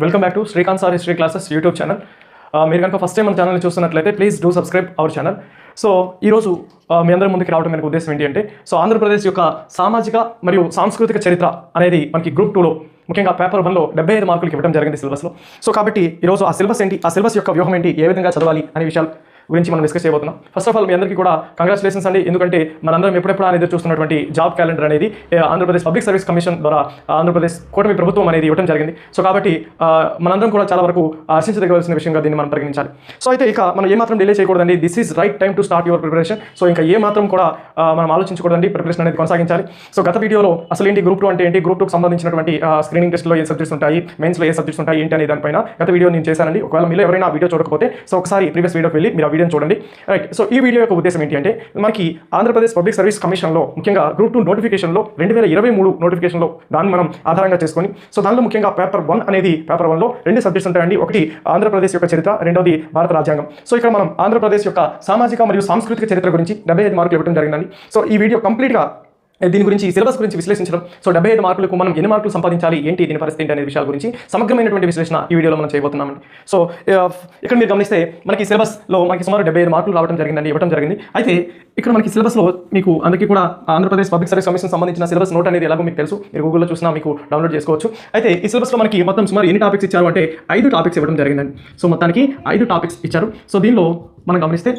Welcome back to Srikanth sir history classes YouTube channel. మీరు కనుక first time మన ఛానల్ని చూస్తున్నట్లయితే please do subscribe our channel. So ఈరోజు మీ అందరి ముందుకు రావడం మనకు ఉద్దేశం ఏంటి అంటే, సో ఆంధ్రప్రదేశ్ యొక్క సామాజిక మరియు సాంస్కృతిక చరిత్ర అనేది మనకి గ్రూప్ 2లో ముఖ్యంగా పేపర్ 1లో 75 మార్కులకి ఇవ్వడం జరిగింది సిలబస్లో. సో కాబట్టి ఈరోజు ఆ సిలబస్ ఏంటి, ఆ సిలబస్ యొక్క వ్యూహం ఏంటి, ఏ విధంగా చదవాలి అనే విషయాలు గురించి మనం డిస్కస్ చేయబోతున్నాం. ఫస్ట్ ఆఫ్ ఆల్ మీ అందరికీ కూడా కంగ్రాచులేషన్స్ అండి, ఎందుకంటే మనందరం ఎప్పుడెప్పుడు అనేది చూస్తున్నటువంటి జాబ్ క్యాలెండర్ అనేది ఆంధ్రప్రదేశ్ పబ్లిక్ సర్వీస్ కమిషన్ ద్వారా ఆంధ్రప్రదేశ్ కూటమి ప్రభుత్వం అనేది ఇవ్వడం జరిగింది. సో కాబట్టి మనందరం కూడా చాలా వరకు ఆశించదగవలసిన విషయంగా దీన్ని మనం పరిగణించాలి. సో అయితే ఇక మనం ఏమాత్రం డిలే చేయకూడదండి. This is right time to start your preparation. So ఇంకా ఏమాత్రం కూడా మనం ఆలోచించకూడదండి, ప్రిపరేషన్ అనేది కొనసాగించాలి. సో గత వీడియోలో అసలు ఏంటి గ్రూప్ 2 అంటే ఏంటి, గ్రూప్ 2కి సంబంధించినటువంటి స్క్రీనింగ్ టెస్ట్లో ఏ సబ్జెక్ట్స్ ఉంటాయి, మెయిన్స్లో ఏ సబ్జెక్ట్స్ ఉంటాయి ఏంటి అనే దానిపైన గత వీడియో నేను చేశానండి. ఒకవేళ మీరు ఎవరైనా వీడియో చూడకపోతే సో ఒకసారి ప్రీవియస్ వీడియోకి వెళ్ళి మీరు ఆ వీడియోని చూడండి. సో ఈ వీడియో యొక్క ఉద్దేశం ఏంటి అంటే, మనకి ఆంధ్రప్రదేశ్ పబ్లిక్ సర్వీస్ కమిషన్లో ముఖ్యంగా గ్రూప్ 2 నోటిఫికేషన్లో 2023 నోటిఫికేషన్లో దాన్ని మనం ఆధారంగా చేసుకొని, సో దానిలో ముఖ్యంగా పేపర్ 1 అనేది పేపర్ 1లో 2 సబ్జెక్ట్స్ ఉంటాయండి. ఒకటి ఆంధ్రప్రదేశ్ యొక్క చరిత్ర, రెండోది భారత రాజ్యాంగం. సో ఇక్కడ మనం ఆంధ్రప్రదేశ్ యొక్క సామాజిక మరియు సాంస్కృతిక చరిత్ర గురించి 75 మార్కులు ఇవ్వడం జరిగిందండి. సో ఈ వీడియో కంప్లీట్గా దీని గురించి సిలబస్ గురించి విశ్లేషించడం, సో 75 మార్కులకు మనం ఎన్ని మార్కులు సంపాదించాలి, ఏంటి దీని పరిస్థితి ఏంటి అనే విషయాల గురించి సమగ్రమైనటువంటి విశ్లేషణ ఈ వీడియోలో మనం చేయబోతున్నామండి. సో ఇక్కడ మీరు గమనిస్తే మనకి సిలబస్లో మనకి సుమారు 75 మార్కులు రావడం జరిగిందండి, ఇవ్వడం జరిగింది. అయితే ఇక్కడ మనకి సిలబస్లో మీకు అందరికీ కూడా ఆంధ్రప్రదేశ్ పబ్లిక్ సర్వీస్ కమిషన్ సంబంధించిన సిలబస్ నోట్ అనేది ఎలాగో మీకు తెలుసు, మీరు గూగుల్లో చూసినా మీకు డౌన్లోడ్ చేసుకోవచ్చు. అయితే ఈ సిలబస్లో మనకి మొత్తం సుమారు ఎన్ని టాపిక్స్ ఇచ్చారు అంటే 5 టాపిక్స్ ఇవ్వడం జరిగిందండి. సో మొత్తానికి 5 టాపిక్స్ ఇచ్చారు. సో దీనిలో మనం గమనిస్తే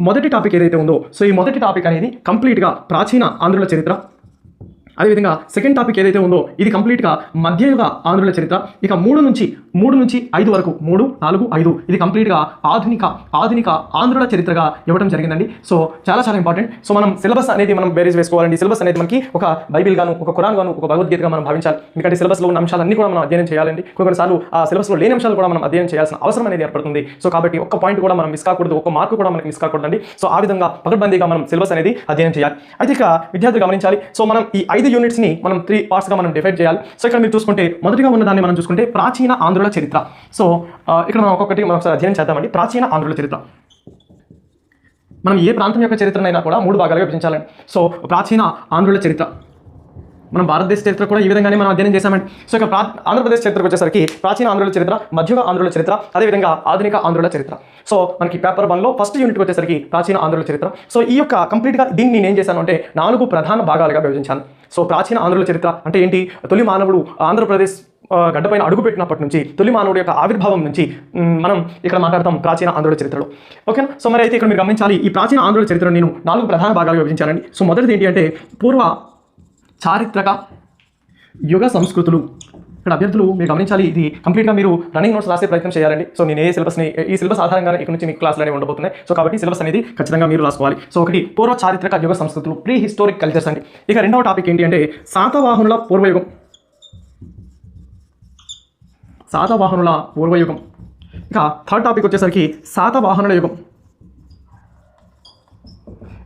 మొదటి టాపిక్ ఏదైతే ఉందో, సో ఈ మొదటి టాపిక్ అనేది కంప్లీట్గా ప్రాచీన ఆంధ్రుల చరిత్ర. అదేవిధంగా సెకండ్ టాపిక్ ఏదైతే ఉందో ఇది కంప్లీట్గా మధ్యయుగ ఆంధ్రుల చరిత్ర. ఇక 3 నుంచి 5 వరకు 3, 4, 5 ఇది కంప్లీట్గా ఆధునిక ఆంధ్రుల చరిత్రగా ఇవ్వడం జరిగిందండి. సో చాలా ఇంపార్టెంట్. సో మనం సిలబస్ అనేది మనం బేరీజ్ వేసుకోవాలండి. సిలబస్ అనేది మనకి ఒక బైబిల్ గాను, ఒక ఖురాన్ గాను, ఒక భగవద్గీతగా మనం భావించాలి. ఎందుకంటే సిలబస్లో ఉన్న అంశాలన్నీ కూడా మనం అధ్యయనం చేయాలండి. కొన్నిసార్లు ఆ సిలబస్లో లేని అంశాలు కూడా మనం అధ్యయనం చేయాల్సిన అవసరం అనేది ఏర్పడుతుంది. సో కాబట్టి ఒక్క పాయింట్ కూడా మనం మిస్ కాకూడదు, ఒక్క మార్కు కూడా మనకి మిస్ కాకూడదండి. సో ఆ విధంగా పకడ్బందీగా మనం సిలబస్ అనేది అధ్యయనం చేయాలి. అయితే ఇక విద్యార్థులు గమనించాలి. సో మనం ఈ 5 యూనిట్స్ని మనం 3 పార్ట్స్గా మనం డివైడ్ చేయాలి. సో ఇక్కడ మీరు చూసుకుంటే మొదటిగా ఉన్న దాన్ని మనం చూసుకుంటే ప్రాచీన ఆంధ్రుల చరిత్ర. సో ఇక్కడ మనం ఒక్కొక్కటి మనం ఒకసారి అధ్యయనం చేద్దామండి. ప్రాచీన ఆంధ్రుల చరిత్ర మనం ఏ ప్రాంతం యొక్క చరిత్రనైనా కూడా 3 భాగాలుగా విభజించాలండి. సో ప్రాచీన ఆంధ్రుల చరిత్ర మనం భారతదేశ చరిత్ర కూడా ఈ విధంగానే మనం అధ్యయనం చేశామండి. సో ఇక ఆంధ్రప్రదేశ్ చరిత్రకు వచ్చేసరికి ప్రాచీన ఆంధ్రుల చరిత్ర, మధ్యయుగ ఆంధ్రుల చరిత్ర, అదేవిధంగా ఆధునిక ఆంధ్రుల చరిత్ర. సో మనకి పేపర్ 1లో ఫస్ట్ యూనిట్కి వచ్చేసరికి ప్రాచీన ఆంధ్రుల చరిత్ర. సో ఈ యొక్క కంప్లీట్గా దీన్ని నేను ఏం చేశాను అంటే 4 ప్రధాన భాగాలుగా విభజించాను. సో ప్రాచీన ఆంధ్రుల చరిత్ర అంటే ఏంటి, తొలి మానవుడు ఆంధ్రప్రదేశ్ గడ్డపైన అడుగుపెట్టినప్పటి నుంచి తొలి మానవుడి యొక్క ఆవిర్భావం నుంచి మనం ఇక్కడ మాట్లాడతాం ప్రాచీన ఆంధ్రుల చరిత్రలో. ఓకేనా. సో మరి అయితే ఇక్కడ మీరు గమనించాలి, ఈ ప్రాచీన ఆంధ్రుల చరిత్రను నేను 4 ప్రధాన భాగాలుగా విభజించానండి. సో మొదటిది ఏంటి అంటే పూర్వ చారిత్రక యుగ సంస్కృతులు. ఇక్కడ అభ్యర్థులు మీరు గమనించాలి, ఇది కంప్లీట్గా మీరు రన్నింగ్ నోట్స్ రాసే ప్రయత్నం చేయాలండి. సో నేను ఈ సిలబస్ ఆధారంగా ఇక్కడ నుంచి మీకు క్లాసులు అనేవి ఉండబోతున్నాయి. సో కాబట్టి సిలబస్ అనేది ఖచ్చితంగా మీరు రాసుకోవాలి. సో ఒకటి పూర్వ చారిత్రక యుగ సంస్కృతులు, ప్రీ హిస్టారిక్ కల్చర్స్ అండి. ఇక రెండవ టాపిక్ ఏంటి అంటే శాతవాహనుల పూర్వయుగం. ఇక థర్డ్ టాపిక్ వచ్చేసరికి శాతవాహనుల యుగం.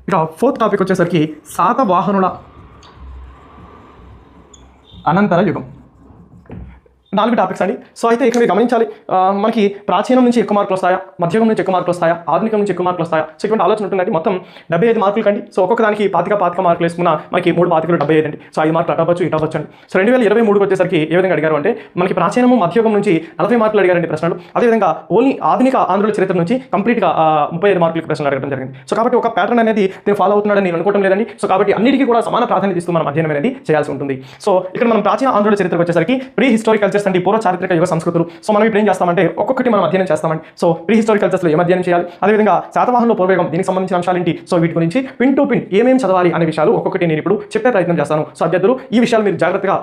ఇక ఫోర్త్ టాపిక్ వచ్చేసరికి శాతవాహనుల అనంతర యుగం. 4 టాపిక్స్ అండి. సో అయితే ఇక్కడ మీరు గమనించాలి, మనకి ప్రాచీనం నుంచి ఎక్కువ మార్కులు వస్తాయా, మధ్యయుగం నుంచి ఎక్కువ మార్కులు వస్తాయా, ఆధునికం నుంచి ఎక్కువ మార్కులు వస్తాయా, సో ఇటువంటి ఆలోచన ఉంటుందండి. మొత్తం 75 మార్కులు కండి. సో ఒక్కొక్క దానికి 25 మార్కులు వేసుకున్న మనకి 3 పాతికలు 75 అండి. సో 5 మార్కులు అటవచ్చు ఇటవచ్చు అండి. సో 2023 వచ్చేసరికి ఏ విధంగా అడిగారు అంటే, మనకి ప్రాచీనము మధ్యయుగం నుంచి 40 మార్కులు అడిగారండి ప్రశ్నలు. అదేవిధంగా ఓన్లీ ఆధునిక ఆంధ్రుల చరిత్ర నుంచి కంప్లీట్గా 35 మార్కులకి ప్రశ్నలు అడగడం జరిగింది. సో కాబట్టి ఒక ప్యాటర్న్ అనేది నేను ఫాలో అవుతున్నాడని నేను అనుకోవడం లేదండి. సో కాబట్టి అన్నిటికీ కూడా సమాన ప్రాధాన్యత ఇస్తూ మనం అధ్యయనం అనేది చేయాల్సి ఉంటుంది. సో ఇక్కడ మనం ప్రాచీన ఆంధ్రుల చరిత్రకు వచ్చేసరికి ప్రీ హిస్టారిక్ కల్చర్స్ అండి, పూర్వ చారిత్రక యుగ సంస్కృతులు. సో మనం ఇప్పుడు ఏం చేస్తామంటే ఒక్కొక్కటి మనం అధ్యయనం చేస్తామండి. సో ప్రీ హిస్టారిక్ కల్చర్స్లో ఏం అధ్యయనం చేయాలి, అదేవిధంగా శాతవాహనుల పూర్వయుగం దీనికి సంబంధించిన అంశాలు ఏంటి, సో వీటి గురించి పిన్ టు పిన్ ఏమేమి చదవాలి అనే విషయాలు ఒక్కొక్కటి నేను ఇప్పుడు చెప్పే ప్రయత్నం చేస్తాను. సో అభ్యర్థులు ఈ విషయాలు మీరు జాగ్రత్తగా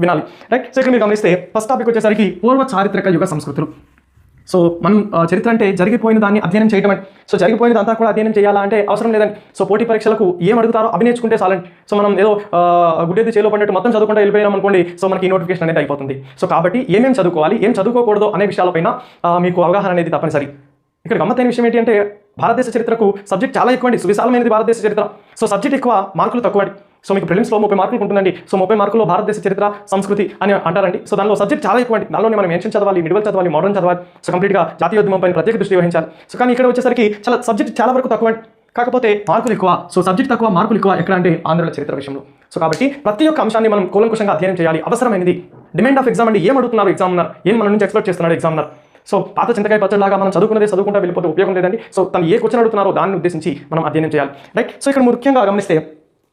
వినాలి, రైట్. సో ఇక్కడ మీరు గమనిస్తే ఫస్ట్ టాపిక్ వచ్చేసరికి పూర్వ చారిత్రక యుగ సంస్కృతులు. సో మనం చరిత్ర అంటే జరిగిపోయిన దాన్ని అధ్యయనం చేయడం అండి. సో జరిగిపోయినదంతా కూడా అధ్యయనం చేయాలా అంటే అవసరం లేదండి. సో పోటీ పరీక్షలకు ఏం అడుగుతారో అవి నేర్చుకుంటే చాలండి. సో మనం ఏదో గుడ్డేది చేలో పడినట్టు మొత్తం చదువుకుంటే వెళ్ళిపోయినాం అనుకోండి, సో మనకి ఈ నోటిఫికేషన్ అనేది అయిపోతుంది. సో కాబట్టి ఏమేమి చదువుకోవాలి, ఏం చదువుకోకూడదు అనే విషయాలపైన మీకు అవగాహన అనేది తప్పనిసరి. ఇక్కడ గమ్మత్తైన విషయం ఏంటి అంటే, భారతదేశ చరిత్రకు సబ్జెక్ట్ చాలా ఎక్కువ అండి, సువిశాలమైనది భారతదేశ చరిత్ర. సో సబ్జెక్ట్ ఎక్కువ, మార్కులు తక్కువ అండి. సో మీకు ప్రిలిమ్స్లో 30 మార్కులు ఉంటుందండి. సో 30 మార్కుల్లో భారతదేశ చరిత్ర సంస్కృతి అని అంటారండి. సో దానిలో సబ్జెక్ట్ చాలా ఎక్కువ అండి. దానిలోనే మనం ఏన్షియన్ చదవాలి, మిడివల్ చదవాలి, మోడర్న్ చదవాలి. సో కంప్లీట్గా జాతీయోద్యమం పైన ప్రత్యేక దృష్టి వహించాలి. సో కానీ ఇక్కడ వచ్చేసరికి సబ్జెక్ట్ చాలా వరకు తక్కువ అండి, కాకపోతే మార్కులు ఎక్కువ. సో సబ్జెక్ట్ తక్కువ, మార్కులు ఎక్కువ ఎక్కడ అంటే ఆంధ్రుల చరిత్ర విషయంలో. సో కాబట్టి ప్రతి ఒక్క అంశాన్ని మనం కూలంకుషంగా అధ్యయనం చేయాలి, అవసరమైనది. డిమాండ్ ఆఫ్ ఎగ్జామ్ అండి. ఏం అడుగుతున్నారు ఎగ్జామినర్, ఏం మన నుంచి ఎక్స్పెక్ట్ చేస్తున్నాడు ఎగ్జామినర్. సో పాత చింతకాయ పచ్చడిలాగా మనం చదువుకుంటూ వెళ్ళిపోతే ఉపయోగం లేదండి. సో తను ఏ క్వశ్చన్ అడుగుతున్నారో దాన్ని ఉద్దేశించి మనం అధ్యయనం చేయాలి, రైట్. సో ఇక్కడ ముఖ్యంగా గమనిస్తే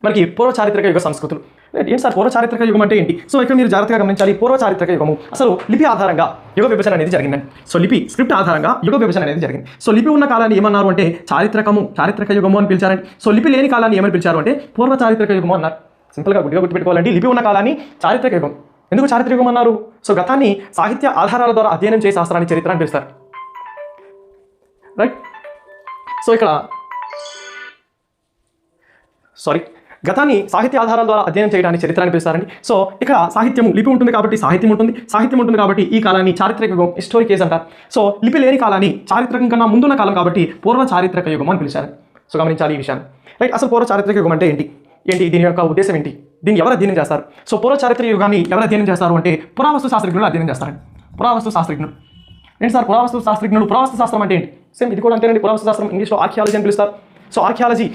మనకి పూర్వ చారిత్రక యుగ సంస్కృతులు. ఏంటి సార్ పూర్వ చారిత్రక యుగం అంటే ఏంటి? సో ఇక్కడ మీరు జాగ్రత్తగా గమనించాలి. పూర్వ చారిత్రక యుగము అసలు లిపి ఆధారంగా యుగ విభజన అనేది జరిగిందండి. సో లిపి స్క్రిప్ట్ ఆధారంగా యుగ విభజన అనేది జరిగింది. సో లిపి ఉన్న కాలాన్ని ఏమన్నారు అంటే చారిత్రక యుగము అని పిలిచారండి. సో లిపి లేని కాలాన్ని ఏమని పిలిచారు అంటే పూర్వ చారిత్రక యుగము అన్నారు. సింపుల్గా గుడ్డిగా గుర్తుపెట్టుకోవాలండి. లిపి ఉన్న కాలాన్ని చారిత్రక యుగం. ఎందుకు చారిత్రక యుగం అన్నారు? సో గతాన్ని సాహిత్య ఆధారాల ద్వారా అధ్యయనం చేసే శాస్త్రాన్ని చరిత్ర అని పిలుస్తారు, రైట్. సో ఇక్కడ గతాన్ని సాహిత్య ఆధారాల ద్వారా అధ్యయనం చేయడానికి చరిత్ర అని పిలుస్తారండి. సో ఇక్కడ సాహిత్యము లిపి ఉంటుంది కాబట్టి సాహిత్యం ఉంటుంది కాబట్టి ఈ కాలాన్ని చారిత్రక యుగం, హిస్టారిక్ ఏజ్ అంటారు. సో లిపి లేని కాలాన్ని చారిత్రకం కన్నా ముందున్న కాలం కాబట్టి పూర్వ చారిత్రక యుగం అని పిలిచారు. సో గమనించాలి ఈ విషయాన్ని, రైట్. అసలు పూర్వ చారిత్రక యుగం అంటే ఏంటి, దీని యొక్క ఉద్దేశం ఏంటి, దీన్ని ఎవరు అధ్యయనం చేస్తారు? సో పూర్వ చారిత్రక యుగాన్ని ఎవరు అధ్యయనం చేస్తారు అంటే పురావస్తు శాస్త్రజ్ఞులు అధ్యయనం చేస్తారండి. పురావస్తు శాస్త్రజ్ఞులు ఏంటి సార్? పురావస్తు శాస్త్రజ్ఞులు, పురావస్తు శాస్త్రం అంటే ఏంటి? సేమ్ ఇది కూడా అంతేనండి. పురావస్తు శాస్త్రం ఇంగ్లీష్లో ఆర్కియాలజీ అని పిలుస్తారు. సో ఆర్కియాలజీ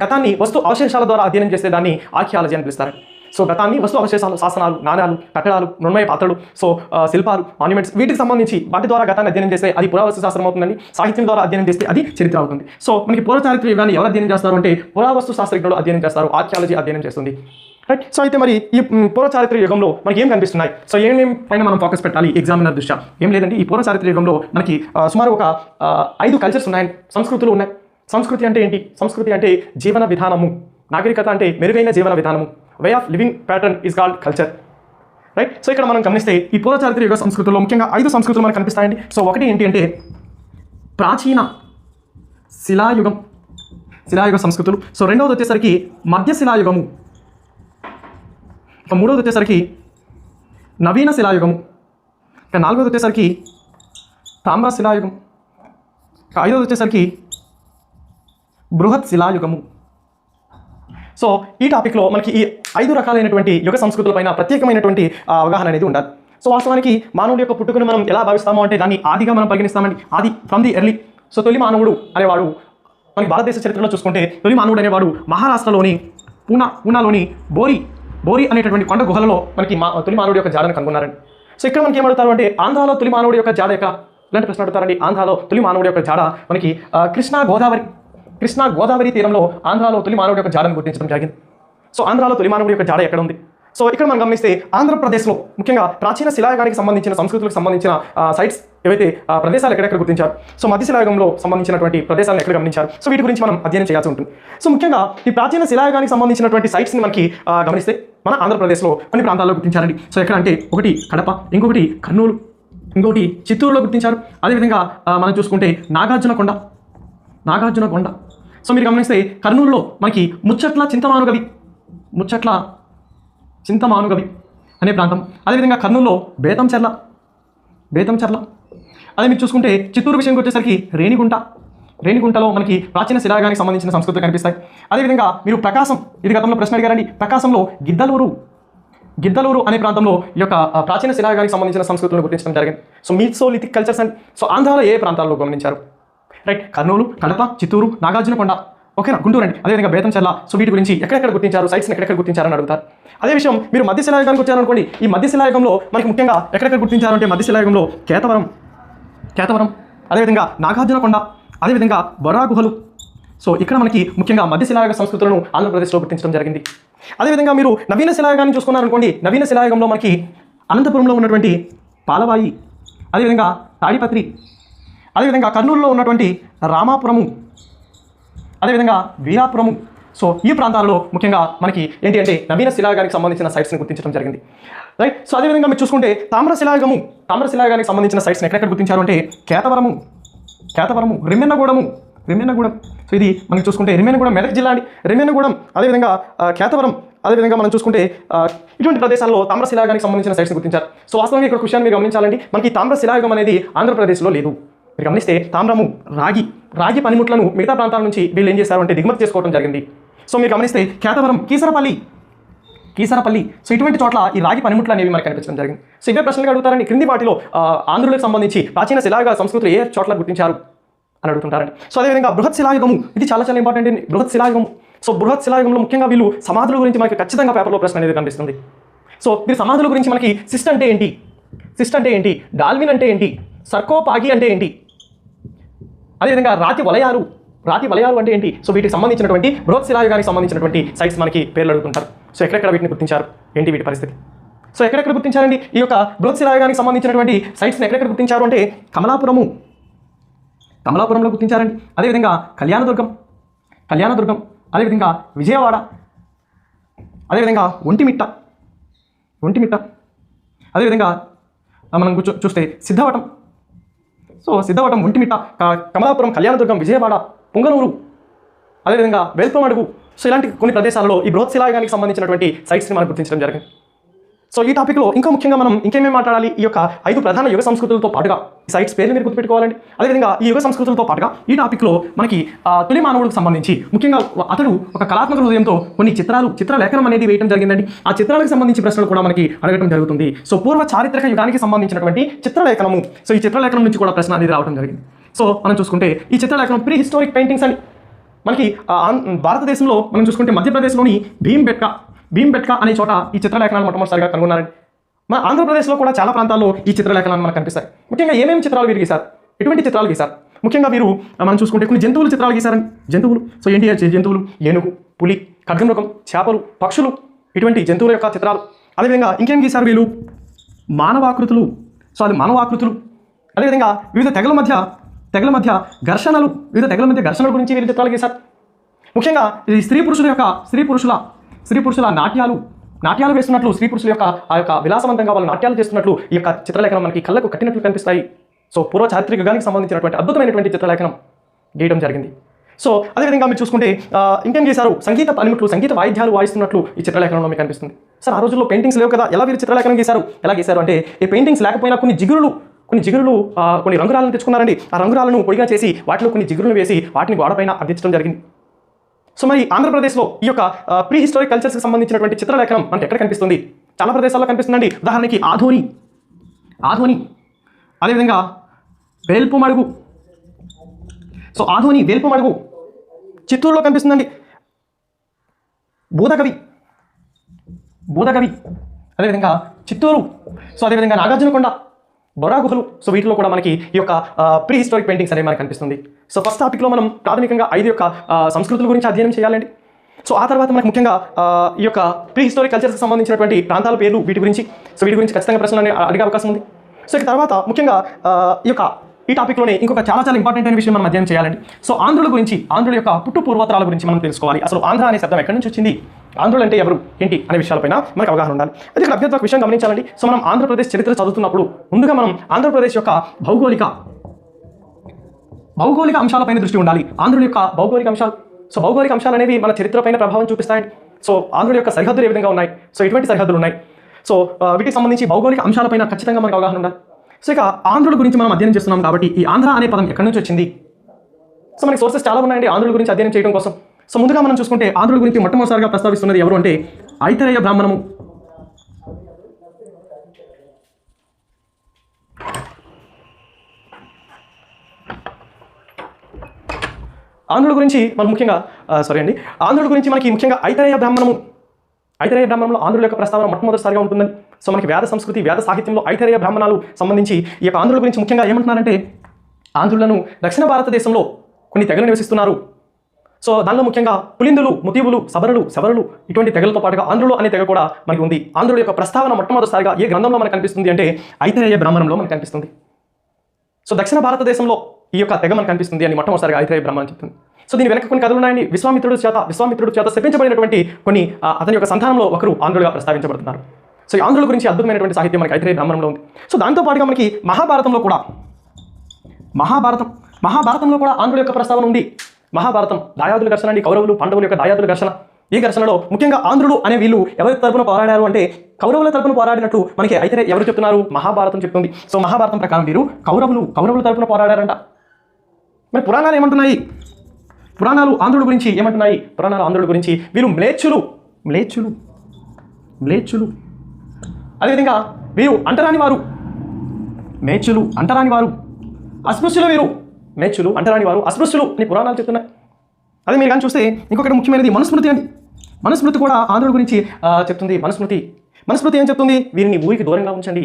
గతాన్ని వస్తు అవశేషాల ద్వారా అధ్యయనం చేసే దాన్ని ఆర్కియాలజీ అని పిలుస్తారు. సో గతాన్ని వస్తు అవశేషాలు, శాసనాలు, నాణ్యాలు, కట్టడాలు, మృణ్మయ పాత్రలు, సో శిల్పాలు, మాన్యుమెంట్స్, వీటికి సంబంధించి వాటి ద్వారా గతాన్ని అధ్యయనం చేస్తే అది పురావస్తు శాస్త్రం అవుతుందండి. సాహిత్యం ద్వారా అధ్యయనం చేస్తే అది చరిత్ర అవుతుంది. సో మనకి పూర్వ చారిత్రక యుగాన్ని ఎవరు అధ్యయనం చేస్తారు అంటే పురావస్తు శాస్త్రజ్ఞులు అధ్యయనం చేస్తారు, ఆర్కియాలజీ అధ్యయనం చేస్తుంది, రైట్. సో అయితే మరి ఈ పూర్వ చారిత్రక యుగంలో మనకి ఏం కనిపిస్తున్నాయి? సో ఏమేమి పైన మనం ఫోకస్ పెట్టాలి ఎగ్జామినర్ దృష్ట్యా? ఏం లేదండి. ఈ పూర్వ చారిత్రక యుగంలో మనకి సుమారు ఒక 5 కల్చర్స్ ఉన్నాయండి, సంస్కృతులు ఉన్నాయి. సంస్కృతి అంటే ఏంటి? సంస్కృతి అంటే జీవన విధానము, నాగరికత అంటే మెరుగైన జీవన విధానము, way of living pattern is called culture, right. So ఇక్కడ మనం గమనిస్తే ఈ పూర్వ చారిత్రక యుగ సంస్కృతుల్లో ముఖ్యంగా 5 సంస్కృతులు మనకు కనిపిస్తాయండి. సో ఒకటి ఏంటి అంటే ప్రాచీన శిలాయుగ సంస్కృతులు. సో రెండవది వచ్చేసరికి మధ్య శిలాయుగము. ఇక మూడవది వచ్చేసరికి నవీన శిలాయుగము. ఇక నాలుగవది వచ్చేసరికి తామ్ర శిలాయుగం. ఇక ఐదవది వచ్చేసరికి బృహత్ శిలాయుగము. సో ఈ టాపిక్లో మనకి ఈ 5 రకాలైనటువంటి యుగ సంస్కృతుల పైన ప్రత్యేకమైనటువంటి అవగాహన అనేది ఉండాలి. సో వాస్తవానికి మానవుడి యొక్క పుట్టుకను మనం ఎలా భావిస్తామో అంటే దాన్ని ఆదిగా మనం పరిగణిస్తామండి. ఆది ఫ్రమ్ ది ఎర్లీ. సో తొలి మానవుడు అనేవాడు మనకి భారతదేశ చరిత్రలో చూసుకుంటే తొలి మానవుడు అనేవాడు మహారాష్ట్రలోని పూనాలోని బోరి అనేటటువంటి కొండ గుహలలో మనకి తొలి మానవుడి యొక్క జాడను కనుగొన్నారండి. సో ఇక్కడ మనకి ఏమడుగుతారు అంటే ఆంధ్రాలో తొలి మానవుడి యొక్క జాడ ఎక్కడ, ఇలాంటి ప్రశ్న అడుగుతారండి. ఆంధ్రాలో తొలి మానవుడి యొక్క జాడ మనకి కృష్ణా గోదావరి తీరంలో ఆంధ్రాలో తొలి మానవుడి యొక్క జాడను గుర్తించడం జరిగింది. సో ఆంధ్రాలో తొలి మానవుడి యొక్క జాడ ఎక్కడ ఉంది? సో ఇక్కడ మనం గమనిస్తే ఆంధ్రప్రదేశ్లో ముఖ్యంగా ప్రాచీన శిలాయుగానికి సంబంధించిన సంస్కృతులకు సంబంధించిన సైట్స్ ఏవైతే ప్రదేశాలు ఎక్కడెక్కడ గుర్తించారు, సో మధ్య శిలాయుగంలో సంబంధించినటువంటి ప్రదేశాలను ఎక్కడ గమనించారు, సో వీటి గురించి మనం అధ్యయనం చేయాల్సి ఉంటుంది. సో ముఖ్యంగా ఈ ప్రాచీన శిలాయుగానికి సంబంధించినటువంటి సైట్స్ని మనకి గమనిస్తే మన ఆంధ్రప్రదేశ్లో కొన్ని ప్రాంతాల్లో గుర్తించారండి. సో ఎక్కడ అంటే ఒకటి కడప, ఇంకొకటి కర్నూలు, ఇంకొకటి చిత్తూరులో గుర్తించారు. అదేవిధంగా మనం చూసుకుంటే నాగార్జున కొండ. సో మీరు గమనిస్తే కర్నూలులో మనకి ముచ్చట్ల చింతమానుగవి అనే ప్రాంతం. అదేవిధంగా కర్నూలులో బేతంచెర్ల. అదే మీరు చూసుకుంటే చిత్తూరు విషయంకి వచ్చేసరికి రేణిగుంటలో మనకి ప్రాచీన శిలాయుగానికి సంబంధించిన సంస్కృతులు కనిపిస్తాయి. అదేవిధంగా మీరు ప్రకాశం, ఇది గతంలో ప్రశ్న అడిగారండి. ప్రకాశంలో గిద్దలూరు అనే ప్రాంతంలో ఈ యొక్క ప్రాచీన శిలాయుగానికి సంబంధించిన సంస్కృతులను గుర్తించడం జరిగింది. So Mesolithic cultures and so ఆంధ్రాలో ఏ ప్రాంతాల్లో గమనించారు, రైట్. కర్నూలు, కడప, చిత్తూరు, నాగార్జునకొండ, ఓకేనా, గుంటూరు అండి. అదేవిధంగా బేతంచెర్ల. సో వీటి గురించి ఎక్కడెక్కడ గుర్తించారు, సైట్స్ని ఎక్కడెక్కడ గుర్తించారని అడుగుతారు. అదే విషయం మీరు మధ్య శిలాయుగానికి వచ్చారనుకోండి. ఈ మధ్య శిలాయుగంలో మనకి ముఖ్యంగా ఎక్కడెక్కడ గుర్తించారు అంటే మధ్య శిలాయుగంలో కేతవరం, అదేవిధంగా నాగార్జునకొండ, అదేవిధంగా బొర్రా గుహలు. సో ఇక్కడ మనకి ముఖ్యంగా మధ్య శిలాయుగ సంస్కృతులను ఆంధ్రప్రదేశ్లో గుర్తించడం జరిగింది. అదేవిధంగా మీరు నవీన శిలాయుగాన్ని చూసుకున్నారనుకోండి. నవీన శిలాయుగంలో మనకి అనంతపురంలో ఉన్నటువంటి పాలవాయి, అదేవిధంగా తాడిపత్రి, అదేవిధంగా కర్నూలులో ఉన్నటువంటి రామాపురము, అదేవిధంగా వీరాపురము. సో ఈ ప్రాంతాలలో ముఖ్యంగా మనకి ఏంటి అంటే నవీన శిలాయుగానికి సంబంధించిన సైట్స్ని గుర్తించడం జరిగింది, రైట్. సో అదేవిధంగా మీరు చూసుకుంటే తామ్ర శిలాయుగానికి సంబంధించిన సైట్స్ని ఎక్కడెక్కడ గుర్తించారు అంటే కేతవరము, రెమ్మెన్నగూడెం. సో ఇది మనం చూసుకుంటే రెమ్మెన్నగూడెం మెదక్ జిల్లా అండి. రెమ్మెన్నగూడెం, అదేవిధంగా కేతవరం, అదేవిధంగా మనం చూసుకుంటే ఇటువంటి ప్రదేశాల్లో తామ్ర శిలాయుగానికి సంబంధించిన సైట్స్ని గుర్తించారు. సో వాస్తవంగా ఇక్కడ క్వశ్చన్ మీరు గమనించాలండి. మనకి తామ్ర శిలాయుగం అనేది ఆంధ్రప్రదేశ్లో లేదు. మీరు గమనిస్తే తామ్రము, రాగి పనిముట్లను మిగతా ప్రాంతాల నుంచి వీళ్ళు ఏం చేశారు అంటే దిగుమతి చేసుకోవడం జరిగింది. సో మీరు గమనిస్తే కేతవరం, కీసరపల్లి. సో ఇటువంటి చోట్ల ఈ రాగి పనిముట్లు అనేవి మనకు కనిపించడం జరిగింది. సో ఇవే ప్రశ్నలు అడుగుతారండి. క్రింది వాటిలో ఆంధ్రులకు సంబంధించి ప్రాచీన శిలాయుగ సంస్కృతులు ఏ చోట్ల గుర్తించారు అని అడుగుతుంటారండి. సో అదేవిధంగా బృహత్ శిలాయుగము, ఇది చాలా ఇంపార్టెంట్ అండి. బృహత్ శిలాయుగము. సో బృహత్ శిలాయుగంలో ముఖ్యంగా వీళ్ళు సమాధుల గురించి మనకి ఖచ్చితంగా పేపర్లో ప్రశ్న అనేది కనిపిస్తుంది. సో మీరు సమాధుల గురించి మనకి సిస్ట్ అంటే ఏంటి, సిస్ట్ అంటే ఏంటి, డాల్విన్ అంటే ఏంటి, సర్కోపాగి అంటే ఏంటి, అదేవిధంగా రాతి వలయాలు అంటే ఏంటి, సో వీటికి సంబంధించినటువంటి బృహత్శిలాయుగానికి సంబంధించినటువంటి సైట్స్ మనకి పేర్లు అడుగుతుంటారు. సో ఎక్కడెక్కడ వీటిని గుర్తించారు, ఏంటి వీటి పరిస్థితి, సో ఎక్కడెక్కడ గుర్తించారండి ఈ యొక్క బృహత్శిలాయుగానికి సంబంధించినటువంటి సైట్స్ని ఎక్కడెక్కడ గుర్తించారు అంటే కమలాపురంలో గుర్తించారండి. అదేవిధంగా కళ్యాణదుర్గం, అదేవిధంగా విజయవాడ, అదేవిధంగా ఒంటిమిట్ట, అదేవిధంగా మనం చూస్తే సిద్ధవటం, సో సిద్ధవటం, ఒంటిమిట్ట, కమలాపురం, కళ్యాణదుర్గం, విజయవాడ, పుంగనూరు, అదేవిధంగా వేల్పమడుగు. సో ఇలాంటి కొన్ని ప్రదేశాలలో ఈ బృహత్శిలాయుగానికి సంబంధించినటువంటి సైట్స్ని మనం గుర్తించడం జరిగింది. సో ఈ టాపిక్లో ఇంకా ముఖ్యంగా మనం ఇంకేమేమి మాట్లాడాలి, ఈ యొక్క 5 ప్రధాన యుగ సంస్కృతులతో పాటుగా ఈ సైట్స్ పేర్లు మీరు గుర్తుపెట్టుకోవాలండి. అదేవిధంగా ఈ యుగ సంస్కృతులతో పాటుగా ఈ టాపిక్లో మనకి తొలి మానవుడికి సంబంధించి ముఖ్యంగా అతడు ఒక కళాత్మక హృదయంతో కొన్ని చిత్రలేఖనం అనేది వేయడం జరిగిందండి. ఆ చిత్రాలకు సంబంధించి ప్రశ్నలు కూడా మనకి అడగడం జరుగుతుంది. సో పూర్వ చారిత్రక యుగానికి సంబంధించినటువంటి చిత్రలేఖనము, సో ఈ చిత్రలేఖనం నుంచి కూడా ప్రశ్న అనేది రావడం జరిగింది. సో మనం చూసుకుంటే ఈ చిత్రలేఖనం ప్రీ హిస్టారిక్ పెయింటింగ్స్ అని మనకి భారతదేశంలో మనం చూసుకుంటే మధ్యప్రదేశ్లోని భీంబెట్కా అనే చోట ఈ చిత్రలేఖనాలు మొట్టమొదటిసారిగా కనుగొన్నారండి. మన ఆంధ్రప్రదేశ్లో కూడా చాలా ప్రాంతాల్లో ఈ చిత్రలేఖనాలు మనకు కనిపిస్తాయి. ముఖ్యంగా ఏమేమి చిత్రాలు వీరు గీశారు, ఎటువంటి చిత్రాలు గీశారు, ముఖ్యంగా వీరు మనం చూసుకుంటే కొన్ని జంతువుల చిత్రాలు గీశారండి. జంతువులు, సో ఏంటి జంతువులు, ఏనుగు, పులి, ఖడ్గమృగం, చేపలు, పక్షులు, ఇటువంటి జంతువుల యొక్క చిత్రాలు. అదేవిధంగా ఇంకేం గీశారు వీళ్ళు, మానవాకృతులు, సో అది మానవాకృతులు. అదేవిధంగా వివిధ తెగల మధ్య ఘర్షణలు, ఘర్షణల గురించి వీరు చిత్రాలు గీశారు. ముఖ్యంగా ఇది స్త్రీ పురుషుల నాట్యాలు వేస్తున్నట్లు, స్త్రీ పురుషుల యొక్క ఆ యొక్క విలాసవంతంగా వాళ్ళు నాట్యాలు చేస్తున్నట్లు ఈ యొక్క చిత్రలేఖనం మనకి కళ్ళకు కట్టినట్లు కనిపిస్తాయి. సో పూర్వ చారిత్రక యుగానికి సంబంధించినటువంటి అద్భుతమైనటువంటి చిత్రలేఖనం గీయడం జరిగింది. సో అదేవిధంగా మీరు చూసుకుంటే ఇంకేం చేశారు, సంగీత పనిముట్లు, సంగీత వాయిద్యాలు వాయిస్తున్నట్లు ఈ చిత్రలేఖనంలో మీకు కనిపిస్తుంది. సార్ ఆ రోజుల్లో పెయింటింగ్స్ లేవు కదా, ఎలా వీరు చిత్రలేఖనం గీశారు, ఎలా గీశారు అంటే ఈ పెయింటింగ్స్ లేకపోయినా కొన్ని జిగురులు కొన్ని రంగురాలను తెచ్చుకున్నారండి. ఆ రంగురాలను పొడిగా చేసి వాటిలో కొన్ని జిగురులు వేసి వాటిని గోడపైన అద్దించడం జరిగింది. సో మరి ఆంధ్రప్రదేశ్లో ఈ యొక్క ప్రీ హిస్టారిక్ కల్చర్స్కి సంబంధించినటువంటి చిత్రలేఖనం మనకి ఎక్కడ కనిపిస్తుంది, చాలా ప్రదేశాల్లో కనిపిస్తుందండి. ఉదాహరణకి ఆధోని, అదేవిధంగా వేల్పుమడుగు, సో ఆధోని, వేల్పుమడుగు చిత్తూరులో కనిపిస్తుందండి. బూదగవి, అదేవిధంగా చిత్తూరు, సో అదేవిధంగా నాగార్జునకొండ, బొర్రా గుహలు, సో వీటిలో కూడా మనకి ఈ యొక్క ప్రీ హిస్టారిక్ పెయింటింగ్స్ అనేవి మనకు కనిపిస్తుంది. సో ఫస్ట్ టాపిక్లో మనం ప్రాథమికంగా 5 యొక్క సంస్కృతుల గురించి అధ్యయనం చేయాలండి. సో ఆ తర్వాత మనకు ముఖ్యంగా ఈ యొక్క ప్రీ హిస్టారిక్ కల్చర్స్కి సంబంధించినటువంటి ప్రాంతాల పేర్లు, వీటి గురించి ఖచ్చితంగా ప్రశ్నలు అడిగే అవకాశం ఉంది. సో ఇక తర్వాత ముఖ్యంగా ఈ టాపిక్లోనే ఇంకొక చాలా ఇంపార్టెంట్ అయిన విషయం మనం అధ్యయనం చేయాలండి. సో ఆంధ్రుల యొక్క పుట్టు పూర్వోత్తరాల గురించి మనం తెలుసుకోవాలి. అసలు ఆంధ్ర అనే శబ్దం ఎక్కడి నుంచి వచ్చింది, ఆంధ్రులు అంటే ఎవరు, ఏంటి అనే విషయాలపైన మనకు అవగాహన ఉండాలి. అయితే ఇక్కడ అభ్యర్థులకు విషయం గమనించాలండి. సో మనం ఆంధ్రప్రదేశ్ చరిత్ర చదువుతున్నప్పుడు ముందుగా మనం ఆంధ్రప్రదేశ్ యొక్క భౌగోళిక అంశాలపైన దృష్టి ఉండాలి. ఆంధ్రుల యొక్క భౌగోళిక అంశాలు, సో భౌగోళిక అంశాలు అనేవి మన చరిత్రపైన ప్రభావం చూపిస్తాయండి. సో ఆంధ్రుల యొక్క సరిహద్దులు ఏ విధంగా ఉన్నాయి, సో ఎటువంటి సరిహద్దులు ఉన్నాయి, సో వీటికి సంబంధించి భౌగోళిక అంశాలపైన ఖచ్చితంగా మనకు అవగాహన ఉండాలి. సో ఇక ఆంధ్రుల గురించి మనం అధ్యయనం చేస్తున్నాం కాబట్టి ఈ ఆంధ్ర అనే పదం ఎక్కడి నుంచి వచ్చింది, సో మనకి సోర్సెస్ చాలా ఉన్నాయండి ఆంధ్రుల గురించి అధ్యయనం చేయడం కోసం. సో ముందుగా మనం చూసుకుంటే ఆంధ్రుల గురించి మొట్టమొదటిసారిగా ప్రస్తావిస్తున్నది ఎవరు అంటే ఐతరేయ బ్రాహ్మణము. ఆంధ్రుల గురించి మనకి ముఖ్యంగా ఐతరేయ బ్రాహ్మణంలో ఆంధ్రుల యొక్క ప్రస్తావన మొట్టమొదటిసారిగా ఉంటుందని. సో మనకి వేద సంస్కృతి, వేద సాహిత్యంలో ఐతరేయ బ్రాహ్మణాలు సంబంధించి ఈ యొక్క ఆంధ్రుల గురించి ముఖ్యంగా ఏమంటున్నారంటే ఆంధ్రులను దక్షిణ భారతదేశంలో కొన్ని తెగలు నివసిస్తున్నారు. సో దానిలో ముఖ్యంగా పులిందులు, ముతీవులు, శబరులు ఇటువంటి తెగలతో పాటుగా ఆంధ్రులు అనే తెగ కూడా మనకి ఉంది. ఆంధ్రుల యొక్క ప్రస్తావన మొట్టమొదటిసారిగా ఏ గ్రంథంలో మనకు కనిపిస్తుంది అంటే ఐతరేయ బ్రాహ్మణంలో మనకు కనిపిస్తుంది. సో దక్షిణ భారతదేశంలో ఈ యొక్క తెగ మనకు కనిపిస్తుంది అని మొట్టమొదటిసారిగా ఐతరేయ బ్రాహ్మణం చెప్తుంది. సో దీని వెనక కొన్ని కథలు ఉన్నాయండి. విశ్వామిత్రుడు చేత శపించబడినటువంటి కొన్ని అతని యొక్క సంతానంలో ఒకరు ఆంధ్రులుగా ప్రస్తావించబడుతున్నారు. సో ఈ ఆంధ్రుల గురించి అద్భుతమైనటువంటి సాహిత్యం మనకి ఐతరేయ బ్రాహ్మణంలో ఉంది. సో దాంతో పాటుగా మనకి మహాభారతంలో కూడా ఆంధ్రుల యొక్క ప్రస్తావన ఉంది. మహాభారతం దాయాదుల ఘర్షణ అండి, కౌరవులు పాండవుల యొక్క దాయాదుల ఘర్షణ. ఈ ఘర్షణలో ముఖ్యంగా ఆంధ్రులు అనే వీళ్ళు ఎవరి తరపున పోరాడారు అంటే కౌరవుల తరపున పోరాడినట్టు మనకి అయితే ఎవరు చెప్తున్నారు, మహాభారతం చెప్తుంది. సో మహాభారతం ప్రకారం వీరు కౌరవుల తరపున పోరాడారంట. మరి పురాణాలు ఏమంటున్నాయి, పురాణాలు ఆంధ్రుల గురించి ఏమంటున్నాయి, పురాణాలు ఆంధ్రుల గురించి వీరు మ్లేచ్చులు, అదేవిధంగా వీరు అంటరాని వారు, అస్పృశ్యులు, వీరు మేచ్చులు, అంటరాని వారు, అస్పృశ్యులు అని పురాణాలు చెప్తున్నాయి. అదే మీరు కానీ చూస్తే ఇంకొకటి ముఖ్యమైనది మనుస్మృతి అండి. మనుస్మృతి కూడా ఆంధ్రుల గురించి చెప్తుంది. మనుస్మృతి ఏం చెప్తుంది? వీరిని ఊరికి దూరంగా ఉంచండి,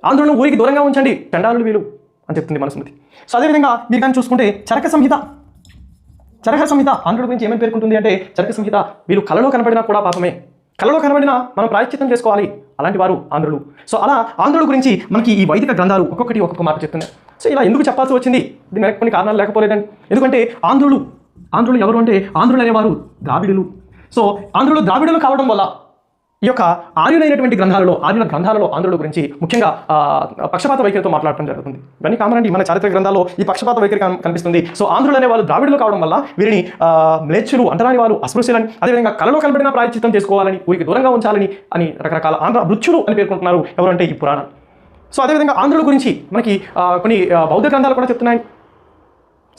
ఆంధ్రులను ఊరికి దూరంగా ఉంచండి, చండాలులు వీళ్ళు అని చెప్తుంది మనుస్మృతి. సో అదేవిధంగా మీరు కానీ చూసుకుంటే చరక సంహిత ఆంధ్రుల గురించి ఏమని పేర్కొంటుంది అంటే, చరక సంహిత వీళ్ళు కళలో కనబడినా కూడా పాపమే, కళలో కనబడినా మనం ప్రాయశ్చిత్తం చేసుకోవాలి, అలాంటి వారు ఆంధ్రులు. సో అలా ఆంధ్రుల గురించి మనకి ఈ వైదిక గ్రంథాలు ఒక్కొక్కటి ఒక్కొక్క మాట చెప్తున్నాయి. సో ఇలా ఎందుకు చెప్పాల్సి వచ్చింది? దీని వెనక కొన్ని కారణాలు లేకపోలేదండి. ఎందుకంటే ఆంధ్రులు ఎవరు అంటే, ఆంధ్రులు అనేవారు ద్రావిడులు. సో ఆంధ్రులు ద్రావిడులు కావడం వల్ల ఈ యొక్క ఆర్యుల గ్రంథాలలో ఆంధ్రుల గురించి ముఖ్యంగా పక్షపాత వైఖరితో మాట్లాడటం జరుగుతుంది. ఇవన్నీ కామనండి, మన చారిత్రక గ్రంథాల్లో ఈ పక్షపాత వైఖరి కనిపిస్తుంది. సో ఆంధ్రులు అనే వాళ్ళు ద్రావిడులు కావడం వల్ల వీరిని మ్లేచ్చులు, అంటరాని వారు, అస్పృశ్యులని, అదేవిధంగా కళలో కనబడిన ప్రాయశ్చిత్తం చేసుకోవాలని, ఊరికి దూరంగా ఉంచాలని అని రకరకాల ఆంధ్ర మృత్యులు అని పేర్కొంటున్నారు ఎవరంటే ఈ పురాణాలు. సో అదేవిధంగా ఆంధ్రుల గురించి మనకి కొన్ని బౌద్ధ గ్రంథాలు కూడా చెప్తున్నాయి.